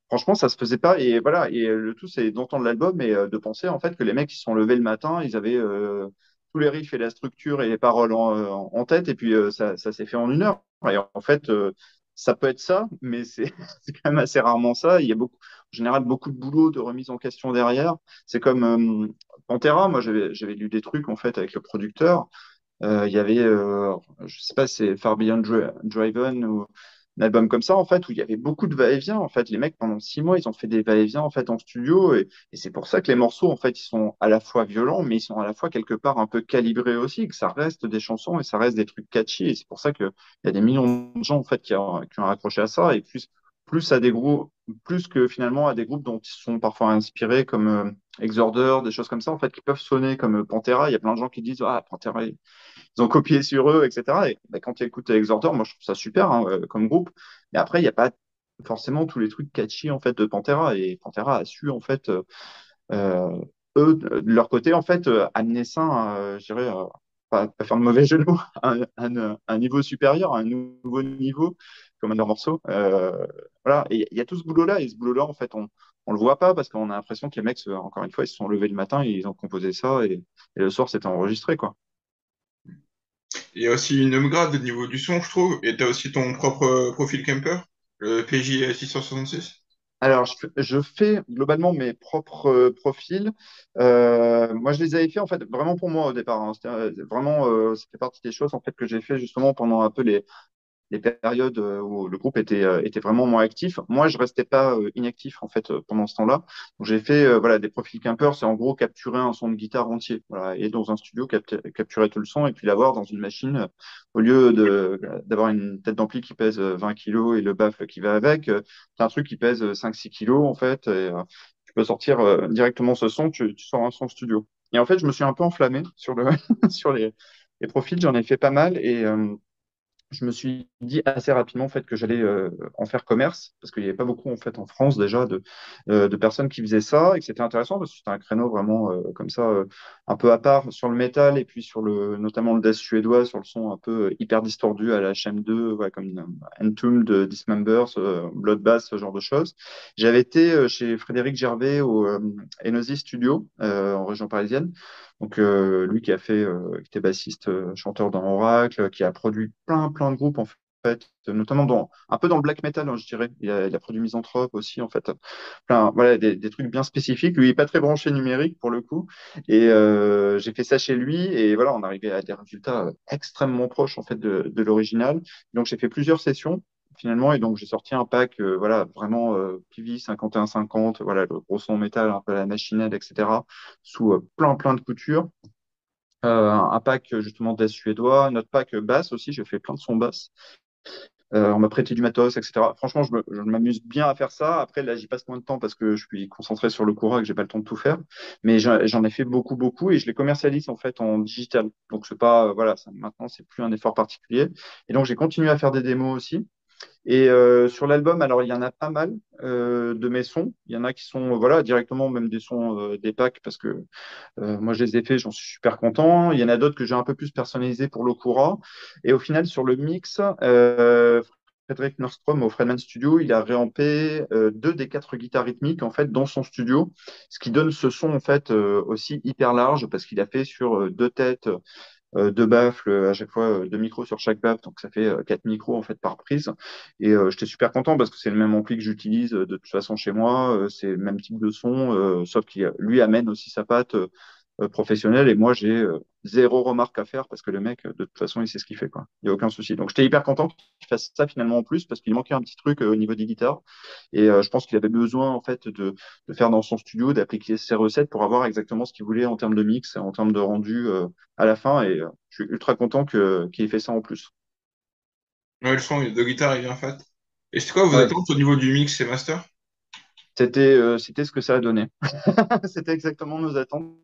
Franchement, ça se faisait pas. Et voilà. Et le tout, c'est d'entendre l'album et de penser en fait que les mecs, ils se sont levés le matin, ils avaient tous les riffs et la structure et les paroles en tête, et puis ça s'est fait en 1 heure. Et en fait, ça peut être ça, mais c'est c'est quand même assez rarement ça. Il y a beaucoup, en général, beaucoup de boulot, de remise en question derrière. C'est comme Pantera. Moi, j'avais lu des trucs en fait avec le producteur. Il y avait, je sais pas, c'est Far Beyond Driven ou un album comme ça, en fait, où il y avait beaucoup de va-et-vient. En fait, les mecs, pendant 6 mois, ils ont fait des va-et-vient, en fait, en studio. Et c'est pour ça que les morceaux, en fait, ils sont à la fois violents, mais ils sont à la fois quelque part un peu calibrés aussi, que ça reste des chansons et ça reste des trucs catchy. Et c'est pour ça qu'il y a des millions de gens, en fait, qui ont accroché à ça. Et plus à des groupes, plus que finalement à des groupes dont ils sont parfois inspirés, comme Exorder, des choses comme ça, en fait, qui peuvent sonner comme Pantera. Il y a plein de gens qui disent, ah, Pantera, ils ont copié sur eux, etc. Et bah, quand tu écoutes Exhorter, moi je trouve ça super, hein, comme groupe. Mais après, il n'y a pas forcément tous les trucs catchy en fait de Pantera. Et Pantera a su en fait, euh, eux, de leur côté, en fait, amener ça, je dirais, pas faire de mauvais jeu de mots, un niveau supérieur, un nouveau niveau, comme un de leurs morceaux. Voilà. Et il y a tout ce boulot-là. Et ce boulot-là, en fait, on le voit pas parce qu'on a l'impression que les mecs, encore une fois, ils se sont levés le matin et ils ont composé ça et le soir, c'était enregistré, quoi. Il y a aussi une upgrade au niveau du son, je trouve, et tu as aussi ton propre profil camper, le PJ 666. Alors, je fais globalement mes propres profils. Moi, je les avais fait en fait vraiment pour moi au départ, hein. C'était vraiment, ça fait partie des choses en fait que j'ai fait justement pendant un peu les périodes où le groupe était vraiment moins actif. Moi, je restais pas inactif en fait pendant ce temps-là. Donc, j'ai fait voilà des profils Kemper, c'est en gros capturer un son de guitare entier, voilà, et dans un studio capturer tout le son et puis l'avoir dans une machine au lieu de d'avoir une tête d'ampli qui pèse 20 kilos et le baffle qui va avec, c'est un truc qui pèse 5-6 kilos en fait. Et, tu peux sortir directement ce son, tu sors un son studio. Et en fait, je me suis un peu enflammé sur le sur les profils, j'en ai fait pas mal et je me suis dit assez rapidement en fait que j'allais en faire commerce parce qu'il n'y avait pas beaucoup en fait en France déjà de personnes qui faisaient ça et que c'était intéressant parce que c'était un créneau vraiment comme ça un peu à part sur le métal et puis sur le notamment le death suédois sur le son un peu hyper distordu à la HM2 ouais, comme Entombed, Dismembers, Bloodbath, ce genre de choses. J'avais été chez Frédéric Gervais au Enosis Studio en région parisienne, donc lui qui a fait, qui était bassiste, chanteur dans Oracle, qui a produit plein de groupes en fait, notamment un peu dans le black metal, hein, je dirais. Il a produit Misanthrope aussi en fait, plein, voilà, des trucs bien spécifiques. Lui il est pas très branché numérique pour le coup, et j'ai fait ça chez lui et voilà, on arrivait à des résultats extrêmement proches en fait de l'original. Donc j'ai fait plusieurs sessions finalement et donc j'ai sorti un pack voilà vraiment PV 5150, voilà le gros son métal un peu à la machinette, etc., sous plein de coutures. Un pack justement death suédois, notre pack basse aussi, j'ai fait plein de sons basses. On m'a prêté du matos, etc. Franchement, je m'amuse bien à faire ça. Après, là, j'y passe moins de temps parce que je suis concentré sur le Cora, que j'ai pas le temps de tout faire. Mais j'en ai fait beaucoup et je les commercialise en fait en digital. Donc c'est pas, voilà, maintenant c'est plus un effort particulier. Et donc j'ai continué à faire des démos aussi. Et sur l'album, alors il y en a pas mal de mes sons. Il y en a qui sont voilà directement même des sons des packs parce que moi, je les ai faits, j'en suis super content. Il y en a d'autres que j'ai un peu plus personnalisés pour l'Okura. Et au final, sur le mix, Frédéric Nordstrom au Fredman Studio, il a réampé 2 des 4 guitares rythmiques en fait dans son studio, ce qui donne ce son en fait aussi hyper large parce qu'il a fait sur 2 têtes, 2 baffles, à chaque fois 2 micros sur chaque baffle, donc ça fait 4 micros en fait par prise. Et j'étais super content parce que c'est le même ampli que j'utilise de toute façon chez moi, c'est le même type de son, sauf qu'il lui amène aussi sa patte professionnel. Et moi, j'ai zéro remarque à faire parce que le mec, de toute façon, il sait ce qu'il fait, quoi. Il n'y a aucun souci. Donc, j'étais hyper content qu'il fasse ça finalement en plus parce qu'il manquait un petit truc au niveau des guitares. Et je pense qu'il avait besoin, en fait, de faire dans son studio, d'appliquer ses recettes pour avoir exactement ce qu'il voulait en termes de mix, en termes de rendu à la fin. Et je suis ultra content qu'il ait fait ça en plus. Ouais, le son de guitare est bien fait. Et c'est quoi vos Ouais. attentes au niveau du mix et master? C'était ce que ça a donné. C'était exactement nos attentes.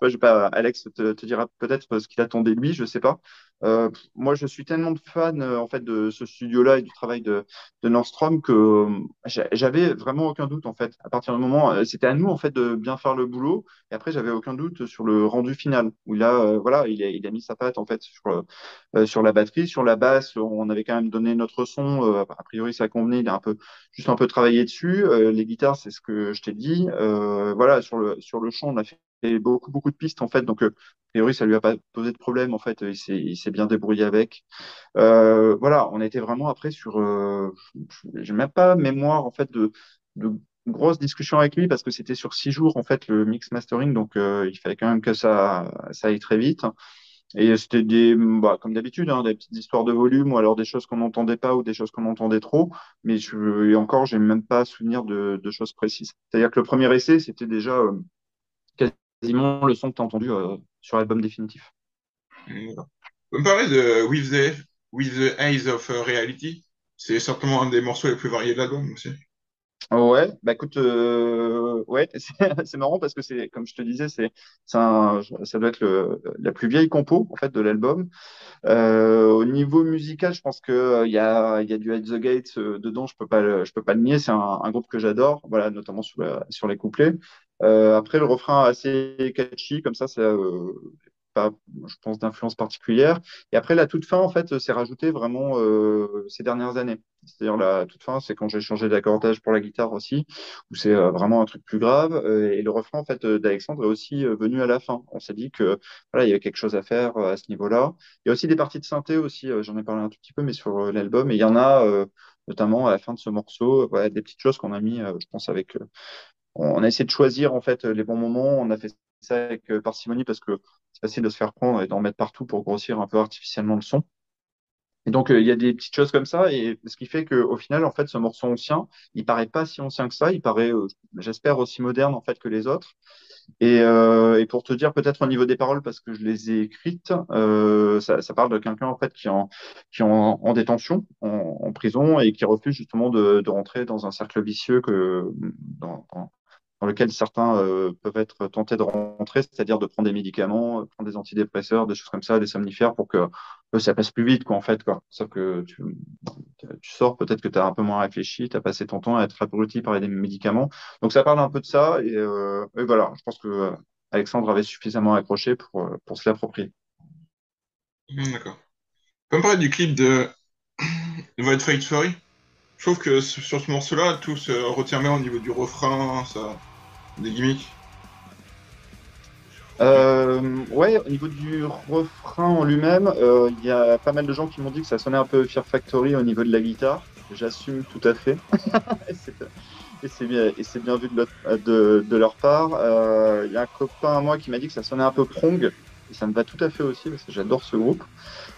Je sais pas, Alex te dira peut-être ce qu'il attendait lui, je sais pas. Moi, je suis tellement de fan en fait de ce studio-là et du travail de Nordstrom que j'avais vraiment aucun doute en fait. À partir du moment, c'était à nous en fait de bien faire le boulot. Et après, j'avais aucun doute sur le rendu final où là, voilà, il a mis sa patte en fait sur la batterie, sur la basse. On avait quand même donné notre son. A priori, ça convenait. Il a juste un peu travaillé dessus. Les guitares, c'est ce que je t'ai dit. Voilà, sur le chant, on a fait beaucoup de pistes en fait. Donc, a priori, ça lui a pas posé de problème en fait. Il s'est bien débrouillé avec. Voilà, on était vraiment après sur. J'ai même pas mémoire en fait de grosses discussions avec lui parce que c'était sur 6 jours en fait le mix mastering. Donc, il fallait quand même que ça aille très vite. Et c'était comme d'habitude, hein, des petites histoires de volume ou alors des choses qu'on n'entendait pas ou des choses qu'on entendait trop. Mais et encore, j'ai même pas souvenir de choses précises. C'est-à-dire que le premier essai, c'était déjà quasiment le son que tu as entendu sur l'album définitif. D'accord. Vous me parlez de With the Eyes of Reality. C'est certainement un des morceaux les plus variés de l'album aussi. Ouais, bah écoute, ouais, c'est marrant parce que c'est, comme je te disais, ça doit être la plus vieille compo en fait de l'album. Au niveau musical, je pense que il y a du At the Gates dedans. Je peux pas le nier. C'est un groupe que j'adore. Voilà, notamment sur les couplets. Après, le refrain assez catchy, comme ça, c'est pas, je pense, d'influence particulière. Et après, la toute fin, en fait, c'est rajouté vraiment ces dernières années. C'est-à-dire la toute fin, c'est quand j'ai changé d'accordage pour la guitare aussi, où c'est vraiment un truc plus grave. Et le refrain, en fait, d'Alexandre est aussi venu à la fin. On s'est dit que voilà, il y avait quelque chose à faire à ce niveau-là. Il y a aussi des parties de synthé aussi, j'en ai parlé un tout petit peu, mais sur l'album. Et il y en a notamment à la fin de ce morceau, voilà, des petites choses qu'on a mis, je pense, on a essayé de choisir en fait les bons moments. On a fait ça avec parcimonie parce que c'est facile de se faire prendre et d'en mettre partout pour grossir un peu artificiellement le son. Et donc, il y a des petites choses comme ça, et ce qui fait qu'au final, en fait, ce morceau ancien, il paraît pas si ancien que ça, il paraît, j'espère, aussi moderne en fait que les autres. Et pour te dire peut-être au niveau des paroles, parce que je les ai écrites, ça parle de quelqu'un en fait qui est en détention, en prison, et qui refuse justement de rentrer dans un cercle vicieux dans lequel certains peuvent être tentés de rentrer, c'est-à-dire de prendre des médicaments, prendre des antidépresseurs, des choses comme ça, des somnifères pour que ça passe plus vite, quoi, en fait, quoi. Sauf que tu sors, peut-être que tu as un peu moins réfléchi, tu as passé ton temps à être abruti par les médicaments. Donc ça parle un peu de ça, et voilà, je pense que Alexandre avait suffisamment accroché pour se l'approprier. D'accord. Comme parler du clip de Void Fight Story, je trouve que sur ce morceau-là, tout se retient bien au niveau du refrain, ça, des gimmicks. Ouais, au niveau du refrain en lui-même, il y a pas mal de gens qui m'ont dit que ça sonnait un peu Fear Factory au niveau de la guitare. J'assume tout à fait. Et c'est bien vu de leur part. Il y a un copain à moi qui m'a dit que ça sonnait un peu Prong. Et ça me va tout à fait aussi parce que j'adore ce groupe.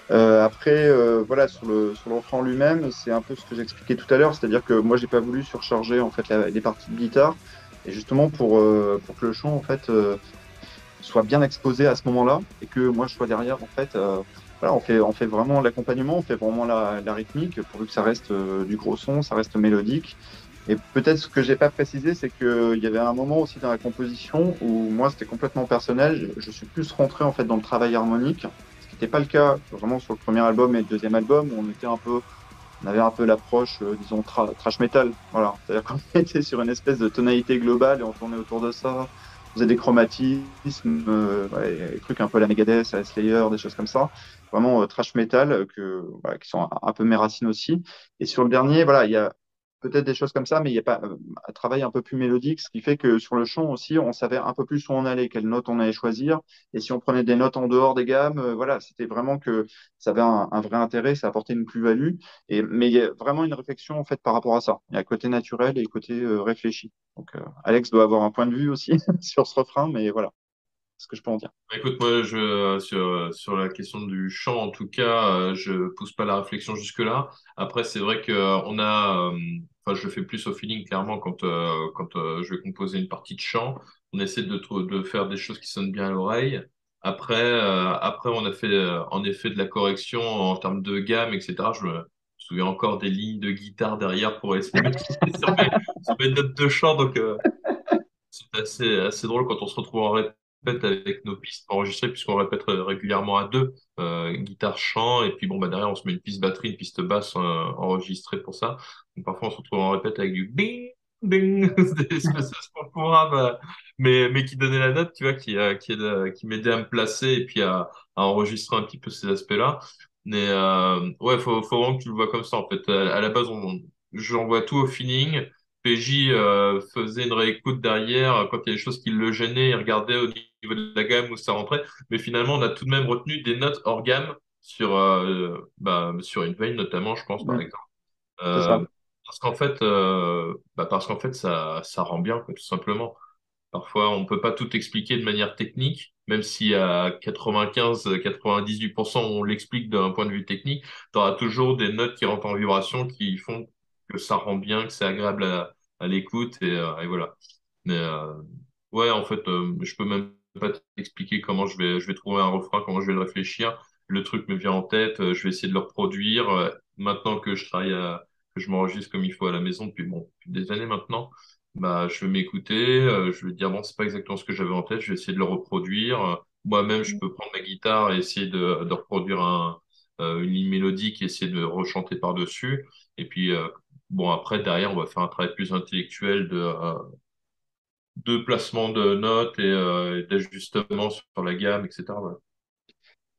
Après, voilà, sur le refrain lui-même, c'est un peu ce que j'expliquais tout à l'heure, c'est-à-dire que moi, j'ai pas voulu surcharger en fait les parties de guitare, et justement pour que le chant en fait soit bien exposé à ce moment-là, et que moi je sois derrière en fait. Voilà, on fait vraiment l'accompagnement, on fait vraiment la rythmique, pourvu que ça reste du gros son, ça reste mélodique. Et peut-être ce que j'ai pas précisé, c'est qu'il y avait un moment aussi dans la composition où moi c'était complètement personnel. Je suis plus rentré en fait dans le travail harmonique, ce qui n'était pas le cas vraiment sur le premier album et le deuxième album où on avait un peu l'approche, disons trash metal. Voilà, c'est-à-dire qu'on était sur une espèce de tonalité globale et on tournait autour de ça. On faisait des chromatismes, ouais, des trucs un peu à la Megadeth, à la Slayer, des choses comme ça. Vraiment trash metal voilà, qui sont un peu mes racines aussi. Et sur le dernier, voilà, il y a peut-être des choses comme ça, mais il n'y a pas un travail un peu plus mélodique, ce qui fait que sur le chant aussi, on savait un peu plus où on allait, quelles notes on allait choisir. Et si on prenait des notes en dehors des gammes, voilà, c'était vraiment que ça avait un vrai intérêt, ça apportait une plus-value. Mais il y a vraiment une réflexion en fait par rapport à ça. Il y a côté naturel et côté réfléchi. Donc Alex doit avoir un point de vue aussi sur ce refrain, mais voilà. ce que je peux en dire. Écoute, moi, sur la question du chant, en tout cas, je pousse pas la réflexion jusque-là. Après, c'est vrai que enfin, je le fais plus au feeling, clairement, quand je vais composer une partie de chant. On essaie de faire des choses qui sonnent bien à l'oreille. Après, on a fait, en effet, de la correction en termes de gamme, etc. Je me souviens encore des lignes de guitare derrière pour essayer de maîtriser sur mes notes de chant. Donc, c'est assez drôle quand on se retrouve en répète avec nos pistes enregistrées, puisqu'on répète régulièrement à deux, guitare, chant, et puis bon, bah, derrière, on se met une piste batterie, une piste basse enregistrée pour ça. Donc parfois, on se retrouve en répète avec du bing, bing, des espèces de programme, mais qui donnait la note, tu vois, qui m'aidait à me placer et puis à enregistrer un petit peu ces aspects-là. Mais ouais, faut vraiment que tu le vois comme ça, en fait. À la base, j'envoie tout au feeling. PJ faisait une réécoute derrière quand il y a des choses qui le gênaient, il regardait au niveau de la gamme où ça rentrait. Mais finalement, on a tout de même retenu des notes hors gamme sur une veille notamment, je pense, par Mm, exemple. c'est Euh, ça. parce qu'en fait, ça rend bien, quoi, tout simplement. Parfois, on peut pas tout expliquer de manière technique, même si à 95-98% on l'explique d'un point de vue technique, tu auras toujours des notes qui rentrent en vibration qui font que ça rend bien, que c'est agréable à l'écoute et voilà. Mais ouais, en fait, je peux même pas t'expliquer comment je vais trouver un refrain, comment je vais le réfléchir. Le truc me vient en tête, je vais essayer de le reproduire. Maintenant que que je m'enregistre comme il faut à la maison depuis des années maintenant. Bah, je vais m'écouter, je vais dire bon, c'est pas exactement ce que j'avais en tête, je vais essayer de le reproduire. Moi-même, je peux prendre ma guitare et essayer de reproduire une ligne mélodique et essayer de rechanter par-dessus. Et puis, bon, après, derrière, on va faire un travail plus intellectuel de placement de notes et d'ajustement sur la gamme, etc. Voilà.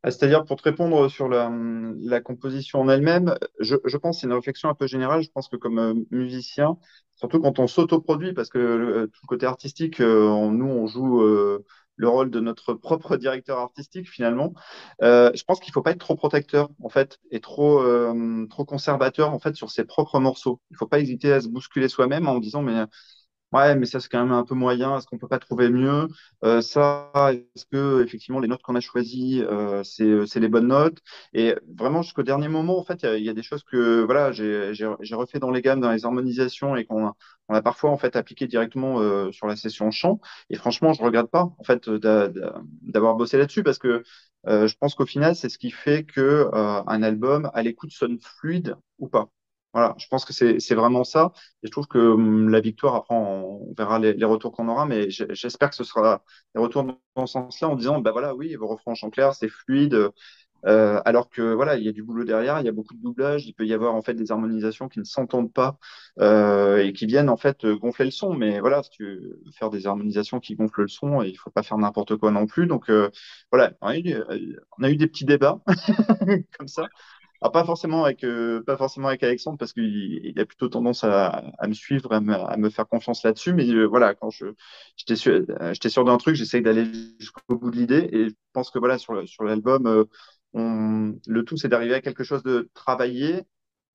C'est-à-dire, pour te répondre sur la composition en elle-même, je pense que c'est une réflexion un peu générale. Je pense que comme musicien, surtout quand on s'autoproduit, parce que tout le côté artistique, nous, on joue le rôle de notre propre directeur artistique, finalement. Je pense qu'il ne faut pas être trop protecteur, en fait, et trop conservateur, en fait, sur ses propres morceaux. Il ne faut pas hésiter à se bousculer soi-même en disant, mais ouais, mais ça, c'est quand même un peu moyen. Est-ce qu'on peut pas trouver mieux? Ça, est-ce que effectivement les notes qu'on a choisies, c'est les bonnes notes? Et vraiment jusqu'au dernier moment, en fait, il y a des choses que voilà, j'ai refait dans les gammes, dans les harmonisations et on a parfois en fait appliqué directement sur la session chant. Et franchement, je regrette pas en fait d'avoir bossé là-dessus parce que je pense qu'au final, c'est ce qui fait que un album à l'écoute sonne fluide ou pas. Voilà, je pense que c'est vraiment ça. Et je trouve que la victoire, après, on verra les retours qu'on aura, mais j'espère que ce sera des retours dans ce sens-là en disant, bah voilà, oui, vos refrains en chant clair, c'est fluide, alors que voilà, il y a du boulot derrière, il y a beaucoup de doublage, il peut y avoir en fait des harmonisations qui ne s'entendent pas et qui viennent en fait gonfler le son. Mais voilà, si tu veux faire des harmonisations qui gonflent le son, il faut pas faire n'importe quoi non plus. Donc voilà, on a eu des petits débats comme ça. Ah, pas forcément avec Alexandre, parce qu'il a plutôt tendance à me suivre, à me faire confiance là-dessus. Mais voilà, j'étais sûr d'un truc, j'essaye d'aller jusqu'au bout de l'idée. Et je pense que voilà, sur l'album, le tout, c'est d'arriver à quelque chose de travaillé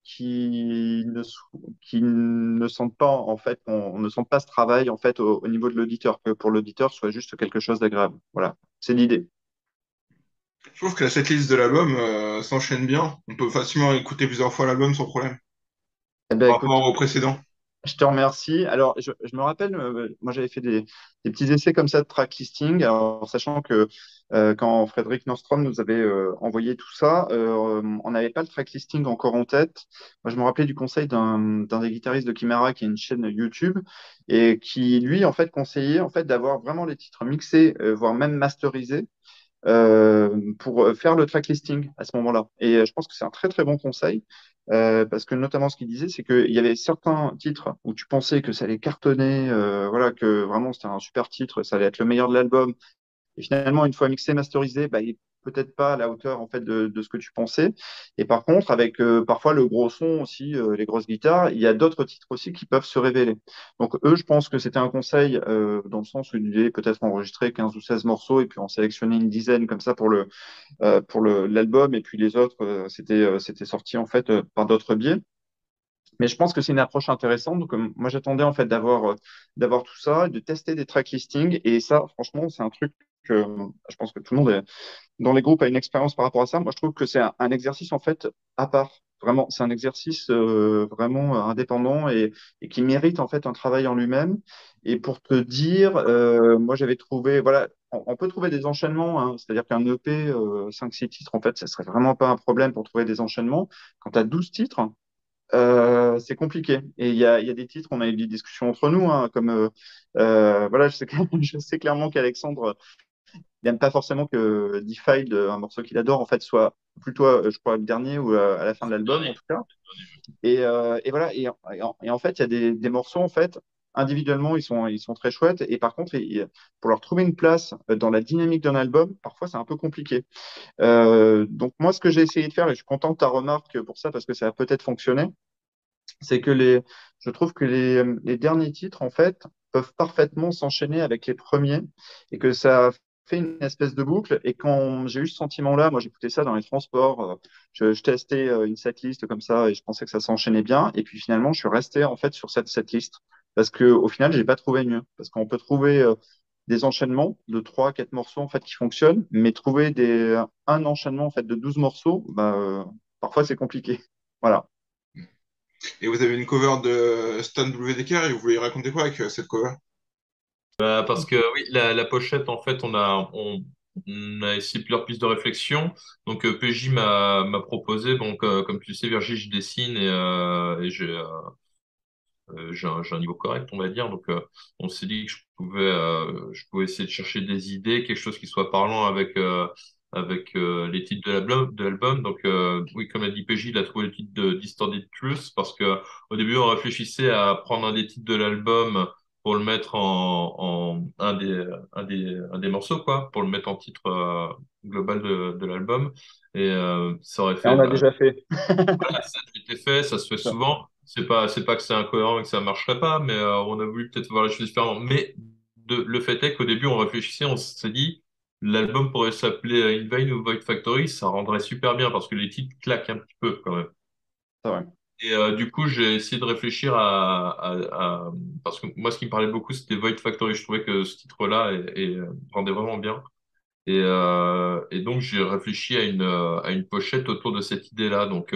qui ne sente pas, en fait, on ne sent pas ce travail, en fait, au niveau de l'auditeur, que pour l'auditeur, ce soit juste quelque chose d'agréable. Voilà, c'est l'idée. Je trouve que la setlist de l'album s'enchaîne bien. On peut facilement écouter plusieurs fois l'album sans problème. Eh ben, Par écoute, rapport au précédent. je te remercie. Alors, je me rappelle, moi j'avais fait des petits essais comme ça de track listing, alors, sachant que quand Frédéric Nordstrom nous avait envoyé tout ça, on n'avait pas le track listing encore en tête. Moi, je me rappelais du conseil d'un des guitaristes de Chimera qui a une chaîne YouTube et qui, lui, en fait, conseillait en fait, d'avoir vraiment les titres mixés, voire même masterisés pour faire le track listing à ce moment-là. Et je pense que c'est un très très bon conseil parce que notamment ce qu'il disait, c'est qu'il y avait certains titres où tu pensais que ça allait cartonner, voilà, que vraiment c'était un super titre, ça allait être le meilleur de l'album, et finalement, une fois mixé, masterisé, bah, il est peut-être pas à la hauteur en fait de ce que tu pensais. Et par contre, avec parfois le gros son aussi, les grosses guitares, il y a d'autres titres aussi qui peuvent se révéler. Donc eux, je pense que c'était un conseil dans le sens où ils devaient peut-être enregistrer 15 ou 16 morceaux et puis en sélectionner une dizaine comme ça pour l'album et puis les autres, c'était sorti en fait par d'autres biais. Mais je pense que c'est une approche intéressante. Donc, moi, j'attendais en fait d'avoir tout ça, de tester des track listings. Et ça, franchement, c'est un truc que je pense que tout le monde dans les groupes a une expérience par rapport à ça. Moi, je trouve que c'est un exercice en fait à part. Vraiment, c'est un exercice vraiment indépendant et qui mérite en fait un travail en lui-même. Et pour te dire, moi, j'avais trouvé, voilà, on peut trouver des enchaînements, hein. C'est-à-dire qu'un EP, 5-6 titres, en fait, ça serait vraiment pas un problème pour trouver des enchaînements. Quand tu as 12 titres, c'est compliqué. Et il y a des titres, on a eu des discussions entre nous, hein, comme voilà, je sais clairement qu'Alexandre, il n'aime pas forcément que Defiled, un morceau qu'il adore, en fait, soit plutôt, je crois, le dernier ou à la fin de l'album, en tout cas. Et voilà. Et en fait, il y a des morceaux, en fait, individuellement, ils sont très chouettes. Et par contre, pour leur trouver une place dans la dynamique d'un album, parfois, c'est un peu compliqué. Donc, moi, ce que j'ai essayé de faire, et je suis content de ta remarque pour ça, parce que ça a peut-être fonctionné, c'est que je trouve que les derniers titres, en fait, peuvent parfaitement s'enchaîner avec les premiers et que ça fait une espèce de boucle. Et quand j'ai eu ce sentiment-là, moi, j'écoutais ça dans les transports, je testais une setlist comme ça et je pensais que ça s'enchaînait bien. Et puis finalement, je suis resté, en fait, sur cette setlist parce que au final, j'ai pas trouvé mieux. Parce qu'on peut trouver des enchaînements de 3, 4 morceaux, en fait, qui fonctionnent, mais trouver un enchaînement, en fait, de 12 morceaux, bah, parfois, c'est compliqué. Voilà. Et vous avez une cover de Stan W. Decker et vous voulez raconter quoi avec cette cover? Parce que oui, la pochette, en fait, on a essayé plusieurs pistes de réflexion. Donc, PJ m'a proposé, bon, comme tu le sais, Virgile, je dessine et j'ai un niveau correct, on va dire. Donc, on s'est dit que je pouvais essayer de chercher des idées, quelque chose qui soit parlant avec les titres de l'album. Donc, oui, comme a dit PJ, il a trouvé le titre de Distorted Truth parce que au début, on réfléchissait à prendre un des titres de l'album pour le mettre en un des morceaux, quoi, pour le mettre en titre global de l'album. Et ça aurait Et fait on a bah, déjà fait. ça a été fait, ça se fait souvent. C'est pas que c'est incohérent et que ça marcherait pas, mais on a voulu peut-être voir les choses différemment. Mais le fait est qu'au début, on réfléchissait, on s'est dit, l'album pourrait s'appeler In Vain ou Void Factory, ça rendrait super bien parce que les titres claquent un petit peu quand même. C'est vrai. Et du coup, j'ai essayé de réfléchir parce que moi, ce qui me parlait beaucoup, c'était Void Factory. Je trouvais que ce titre-là rendait vraiment bien. Et donc, j'ai réfléchi à une pochette autour de cette idée-là. Donc,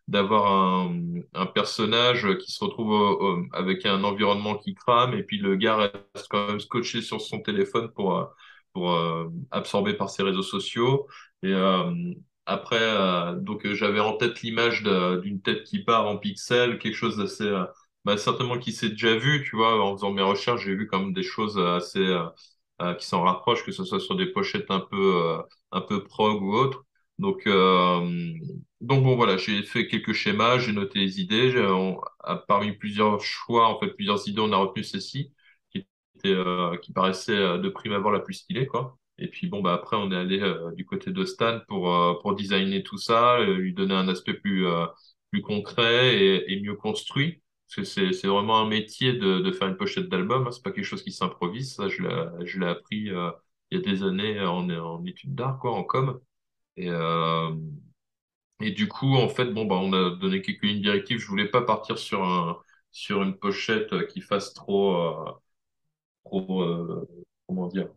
d'avoir un personnage qui se retrouve avec un environnement qui crame, et puis le gars reste quand même scotché sur son téléphone pour absorber par ses réseaux sociaux. Et après, donc, j'avais en tête l'image d'une tête qui part en pixels, quelque chose d'assez, bah, certainement qui s'est déjà vu, tu vois, en faisant mes recherches, j'ai vu quand même des choses assez qui s'en rapprochent, que ce soit sur des pochettes un peu prog ou autres. Donc, donc bon, voilà, j'ai fait quelques schémas, j'ai noté les idées. Parmi plusieurs choix, en fait, plusieurs idées, on a retenu celle-ci, qui paraissait de prime abord la plus stylée, quoi. Et puis bon, bah après, on est allé du côté de Stan pour designer tout ça, lui donner un aspect plus concret et mieux construit. Parce que c'est vraiment un métier de faire une pochette d'album, hein. C'est pas quelque chose qui s'improvise. Ça, je l'ai appris il y a des années en études d'art, quoi, en com. Et, euh, et du coup, en fait, bon, bah, on a donné quelques lignes directives. Je voulais pas partir sur une pochette qui fasse trop, comment dire,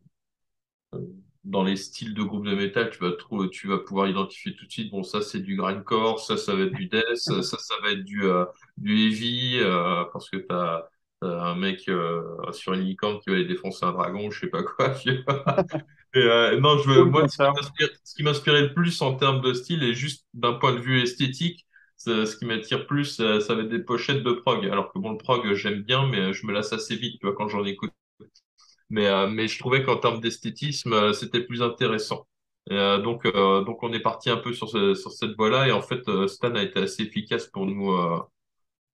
dans les styles de groupe de métal, tu vas pouvoir identifier tout de suite, bon, ça c'est du grindcore, ça va être du death, ça va être du heavy, parce que t'as un mec sur une licorne qui va aller défoncer un dragon, je sais pas quoi. Tu vois. Non, Ou le moi, contraire. ce qui m'inspirait le plus en termes de style et juste d'un point de vue esthétique, ce qui m'attire plus, ça va être des pochettes de prog. Alors que bon, le prog, j'aime bien, mais je me lasse assez vite, tu vois, quand j'en écoute. Mais je trouvais qu'en termes d'esthétisme, c'était plus intéressant. Donc on est parti un peu sur cette voie-là. Et en fait, Stan a été assez efficace pour nous.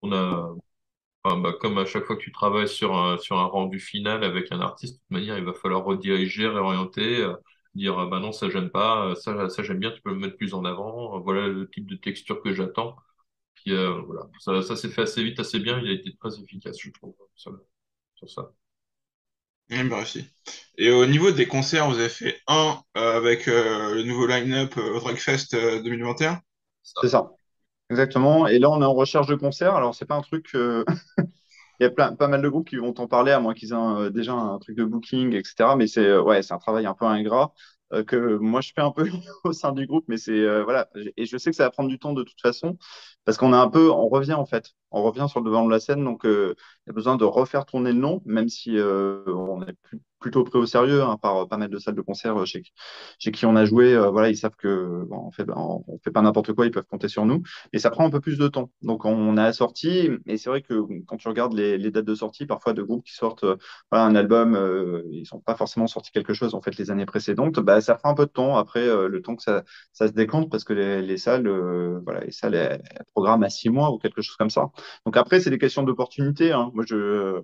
On a, enfin, bah, comme à chaque fois que tu travailles sur un rendu final avec un artiste, de toute manière, il va falloir rediriger, réorienter, dire bah non, ça j'aime pas, ça j'aime bien, tu peux le mettre plus en avant. Voilà le type de texture que j'attends. Puis voilà, ça s'est fait assez vite, assez bien. Il a été très efficace, je trouve, sur ça. Oui, bah aussi. Et au niveau des concerts, vous avez fait un avec le nouveau line-up au Dragfest 2021. C'est ça. exactement. Et là, on est en recherche de concert. Alors, c'est pas un truc. Il y a pas mal de groupes qui vont t'en parler, à moins qu'ils aient déjà un truc de booking, etc. Mais ouais, c'est un travail un peu ingrat que moi je fais un peu au sein du groupe. Mais voilà. Et je sais que ça va prendre du temps de toute façon, parce on revient en fait, on revient sur le devant de la scène. Donc, il y a besoin de refaire tourner le nom, même si on est plutôt pris au sérieux hein, par pas mal de salles de concert chez qui on a joué. Voilà, ils savent que bon, on fait pas n'importe quoi, ils peuvent compter sur nous. Et ça prend un peu plus de temps. Donc, on a sorti, et c'est vrai que quand tu regardes les dates de sortie, parfois de groupes qui sortent voilà, un album, ils sont pas forcément sortis quelque chose en fait les années précédentes, bah, ça prend un peu de temps après le temps que ça se décompte parce que les salles, voilà, les salles elles programment à 6 mois ou quelque chose comme ça. Donc après, c'est des questions d'opportunité. Hein. Moi, je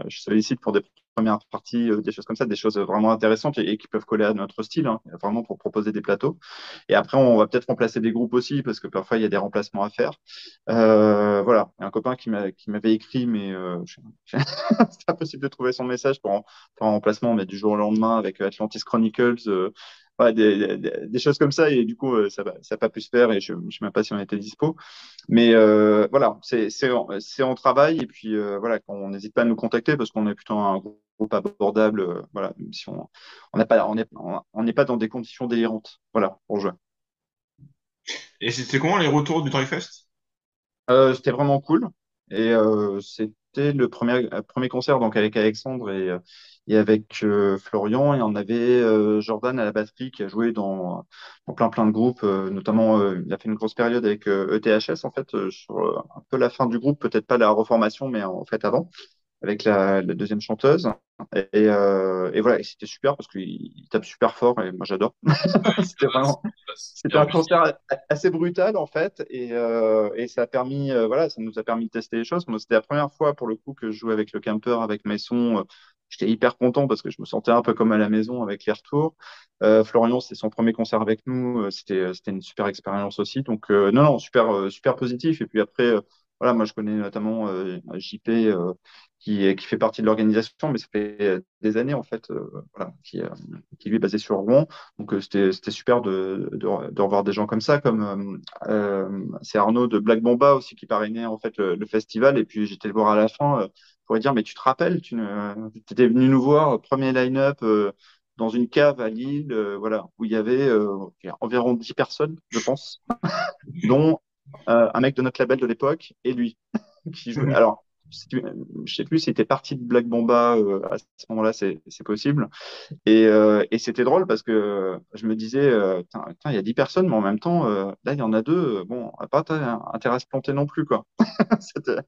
sollicite pour des premières parties, des choses comme ça, des choses vraiment intéressantes et qui peuvent coller à notre style, hein, vraiment pour proposer des plateaux. Et après, on va peut-être remplacer des groupes aussi, parce que parfois, il y a des remplacements à faire. Voilà, il y a un copain qui m'avait écrit, mais c'est impossible de trouver son message pour un remplacement, mais du jour au lendemain avec Atlantis Chronicles, voilà, des choses comme ça. Et du coup, ça n'a pas pu se faire et je ne sais même pas si on était dispo. Mais voilà, c'est en travail. Et puis, voilà, on n'hésite pas à nous contacter parce qu'on est plutôt un groupe abordable. Voilà, même si on n'est pas, on n'est pas dans des conditions délirantes. Voilà, pour jouer. Et c'était comment les retours du Dryfest? C'était vraiment cool. Et c'était le premier concert donc avec Alexandre et avec Florian. Et on avait Jordan à la batterie qui a joué dans plein de groupes. Notamment, il a fait une grosse période avec ETHS en fait, sur un peu la fin du groupe, peut-être pas la reformation, mais en fait avant avec la deuxième chanteuse. Et voilà, et c'était super parce qu'il tape super fort et moi j'adore. C'était vraiment, c'était Bien un aussi. concert assez brutal en fait et ça a permis, voilà, ça nous a permis de tester les choses. Moi, c'était la première fois pour le coup que je jouais avec le camper, avec mes sons. J'étais hyper content parce que je me sentais un peu comme à la maison avec les retours. Florian, c'était son premier concert avec nous. C'était une super expérience aussi. Donc, non, non, super positif. Et puis après, voilà, moi, je connais notamment JP qui fait partie de l'organisation, mais ça fait des années, en fait, voilà, qui lui est basé sur Rouen. Donc, c'était super de revoir des gens comme ça, comme c'est Arnaud de Black Bomba aussi qui parrainait, en fait, le festival. Et puis, j'étais le voir à la fin pour lui dire, mais tu te rappelles, tu étais venu nous voir, premier line-up, dans une cave à Lille, voilà, où il y avait environ 10 personnes, je pense, dont un mec de notre label de l'époque et lui qui jouait. Alors, je sais plus s'il était parti de Black Bomba à ce moment-là, c'est possible. Et c'était drôle parce que je me disais, il y a 10 personnes, mais en même temps, là, il y en a deux. Bon, on n'a pas intérêt à se planter non plus, quoi. C'était-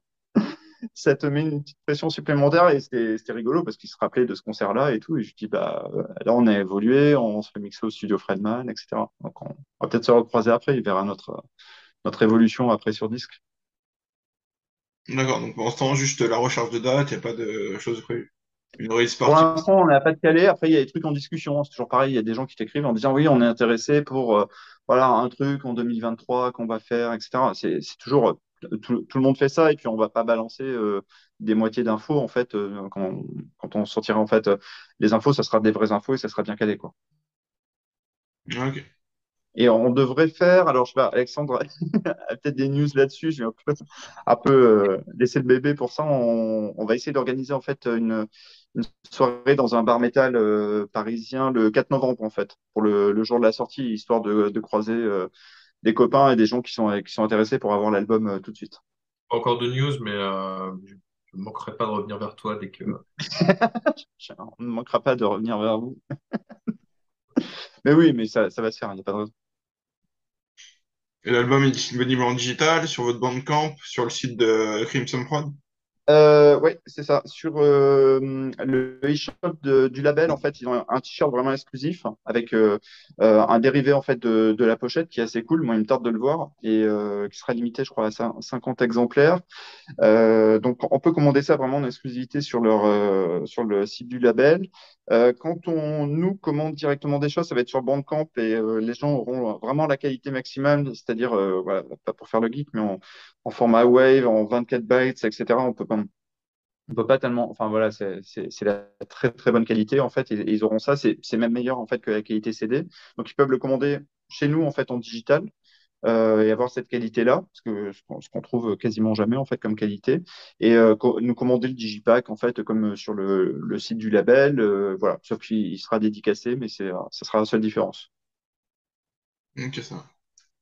Ça te met une petite pression supplémentaire et c'était rigolo parce qu'il se rappelait de ce concert-là et tout. Et je dis, bah, là, on a évolué, on se fait mixer au studio Fredman, etc. Donc, on va peut-être se recroiser après, il verra notre évolution après sur disque. D'accord, donc pour l'instant, juste la recherche de date, il n'y a pas de choses prévues. Une release Pour party. l'instant, on n'a pas de calé. Après, il y a des trucs en discussion. C'est toujours pareil. Il y a des gens qui t'écrivent en disant oui, on est intéressé pour voilà, un truc en 2023 qu'on va faire, etc. C'est toujours tout le monde fait ça et puis on va pas balancer des moitiés d'infos en fait quand on sortira en fait les infos, ça sera des vraies infos et ça sera bien calé quoi. Ok. Et on devrait faire, alors je sais pas, Alexandre a peut-être des news là-dessus, je vais un peu laisser le bébé pour ça. On va essayer d'organiser en fait une soirée dans un bar métal parisien le 4 novembre en fait, pour le jour de la sortie, histoire de croiser des copains et des gens qui sont intéressés pour avoir l'album tout de suite. Pas encore de news, mais je ne manquerai pas de revenir vers toi dès que. On ne manquera pas de revenir vers vous. Mais oui, mais ça va se faire, il n'y a pas de raison. Et l'album est disponible en digital sur votre Bandcamp, sur le site de Crimson Prod. Ouais, c'est ça. Sur le e-shop du label, en fait, ils ont un t-shirt vraiment exclusif avec un dérivé en fait de la pochette qui est assez cool. Moi, il me tarde de le voir et qui sera limité, je crois, à 50 exemplaires. Donc, on peut commander ça vraiment en exclusivité sur le site du label. Quand on nous commande directement des choses, ça va être sur Bandcamp et les gens auront vraiment la qualité maximale, c'est-à-dire, voilà, pas pour faire le geek, mais en format Wave, en 24 bytes, etc. On peut pas tellement, enfin voilà, c'est la très très bonne qualité en fait, et ils auront ça, c'est même meilleur en fait que la qualité CD. Donc ils peuvent le commander chez nous en fait en digital. et avoir cette qualité-là, parce que ce qu'on trouve quasiment jamais en fait comme qualité, et nous commander le digipack en fait comme sur le site du label, voilà, sauf qu'il sera dédicacé, mais ça sera la seule différence. Ok, ça va.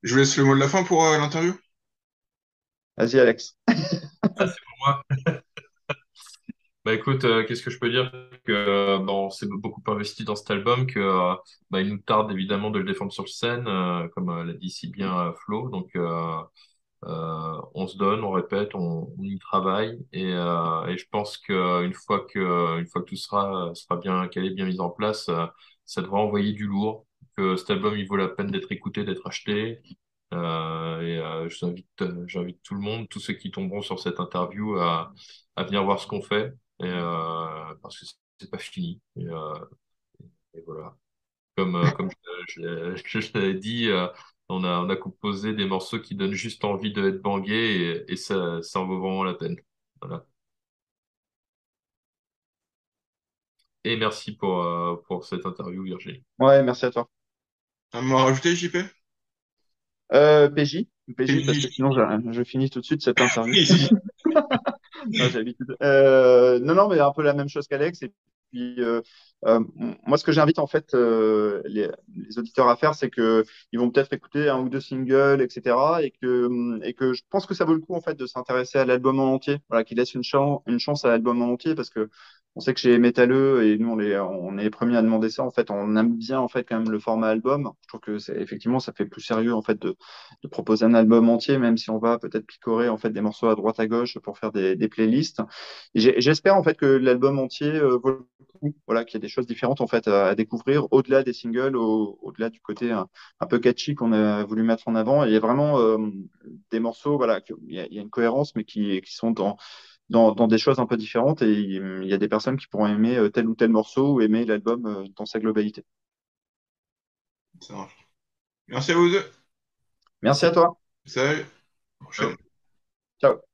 Je vous laisse le mot de la fin pour l'interview. Vas-y Alex. Ah, c'est pour moi. Bah écoute, qu'est-ce que je peux dire? Que bon, on s'est beaucoup investi dans cet album, que bah, il nous tarde évidemment de le défendre sur scène, comme l'a dit si bien Flo. Donc on se donne, on répète, on y travaille, et je pense que une fois que tout sera bien calé, bien mis en place, ça devrait envoyer du lourd. Que cet album, il vaut la peine d'être écouté, d'être acheté. J'invite tout le monde, tous ceux qui tomberont sur cette interview, à venir voir ce qu'on fait, parce que c'est pas fini. Et voilà. Comme je l'avais dit, on a composé des morceaux qui donnent juste envie de être bangé, et ça en vaut vraiment la peine. Voilà. Et merci pour cette interview, Virginie. Ouais, merci à toi. À me rajouter, JP? PJ, PJ, parce que PJ. sinon je finis tout de suite cette interview. PJ. Non, j'ai l'habitude. Non, non, mais un peu la même chose qu'Alex. Et puis, moi, ce que j'invite en fait les auditeurs à faire, c'est que ils vont peut-être écouter un ou deux singles, etc. Et que je pense que ça vaut le coup en fait de s'intéresser à l'album en entier. Voilà, qu'ils laissent une chance à l'album en entier, parce que on sait que chez Métalleux, et nous on est les premiers à demander ça. En fait, on aime bien en fait quand même le format album. Je trouve que effectivement ça fait plus sérieux en fait de proposer un album entier, même si on va peut-être picorer en fait des morceaux à droite à gauche pour faire des playlists. J'espère en fait que l'album entier vaut le coup, voilà, qu'il y a des choses différentes en fait à découvrir au-delà des singles, au-delà du côté un peu catchy qu'on a voulu mettre en avant. Et il y a vraiment des morceaux, voilà, il y a une cohérence, mais qui sont dans des choses un peu différentes. Et il y a des personnes qui pourront aimer tel ou tel morceau ou aimer l'album dans sa globalité. Ça marche. Merci à vous deux. Merci à toi. Salut. Ciao. Prochaine. Ciao.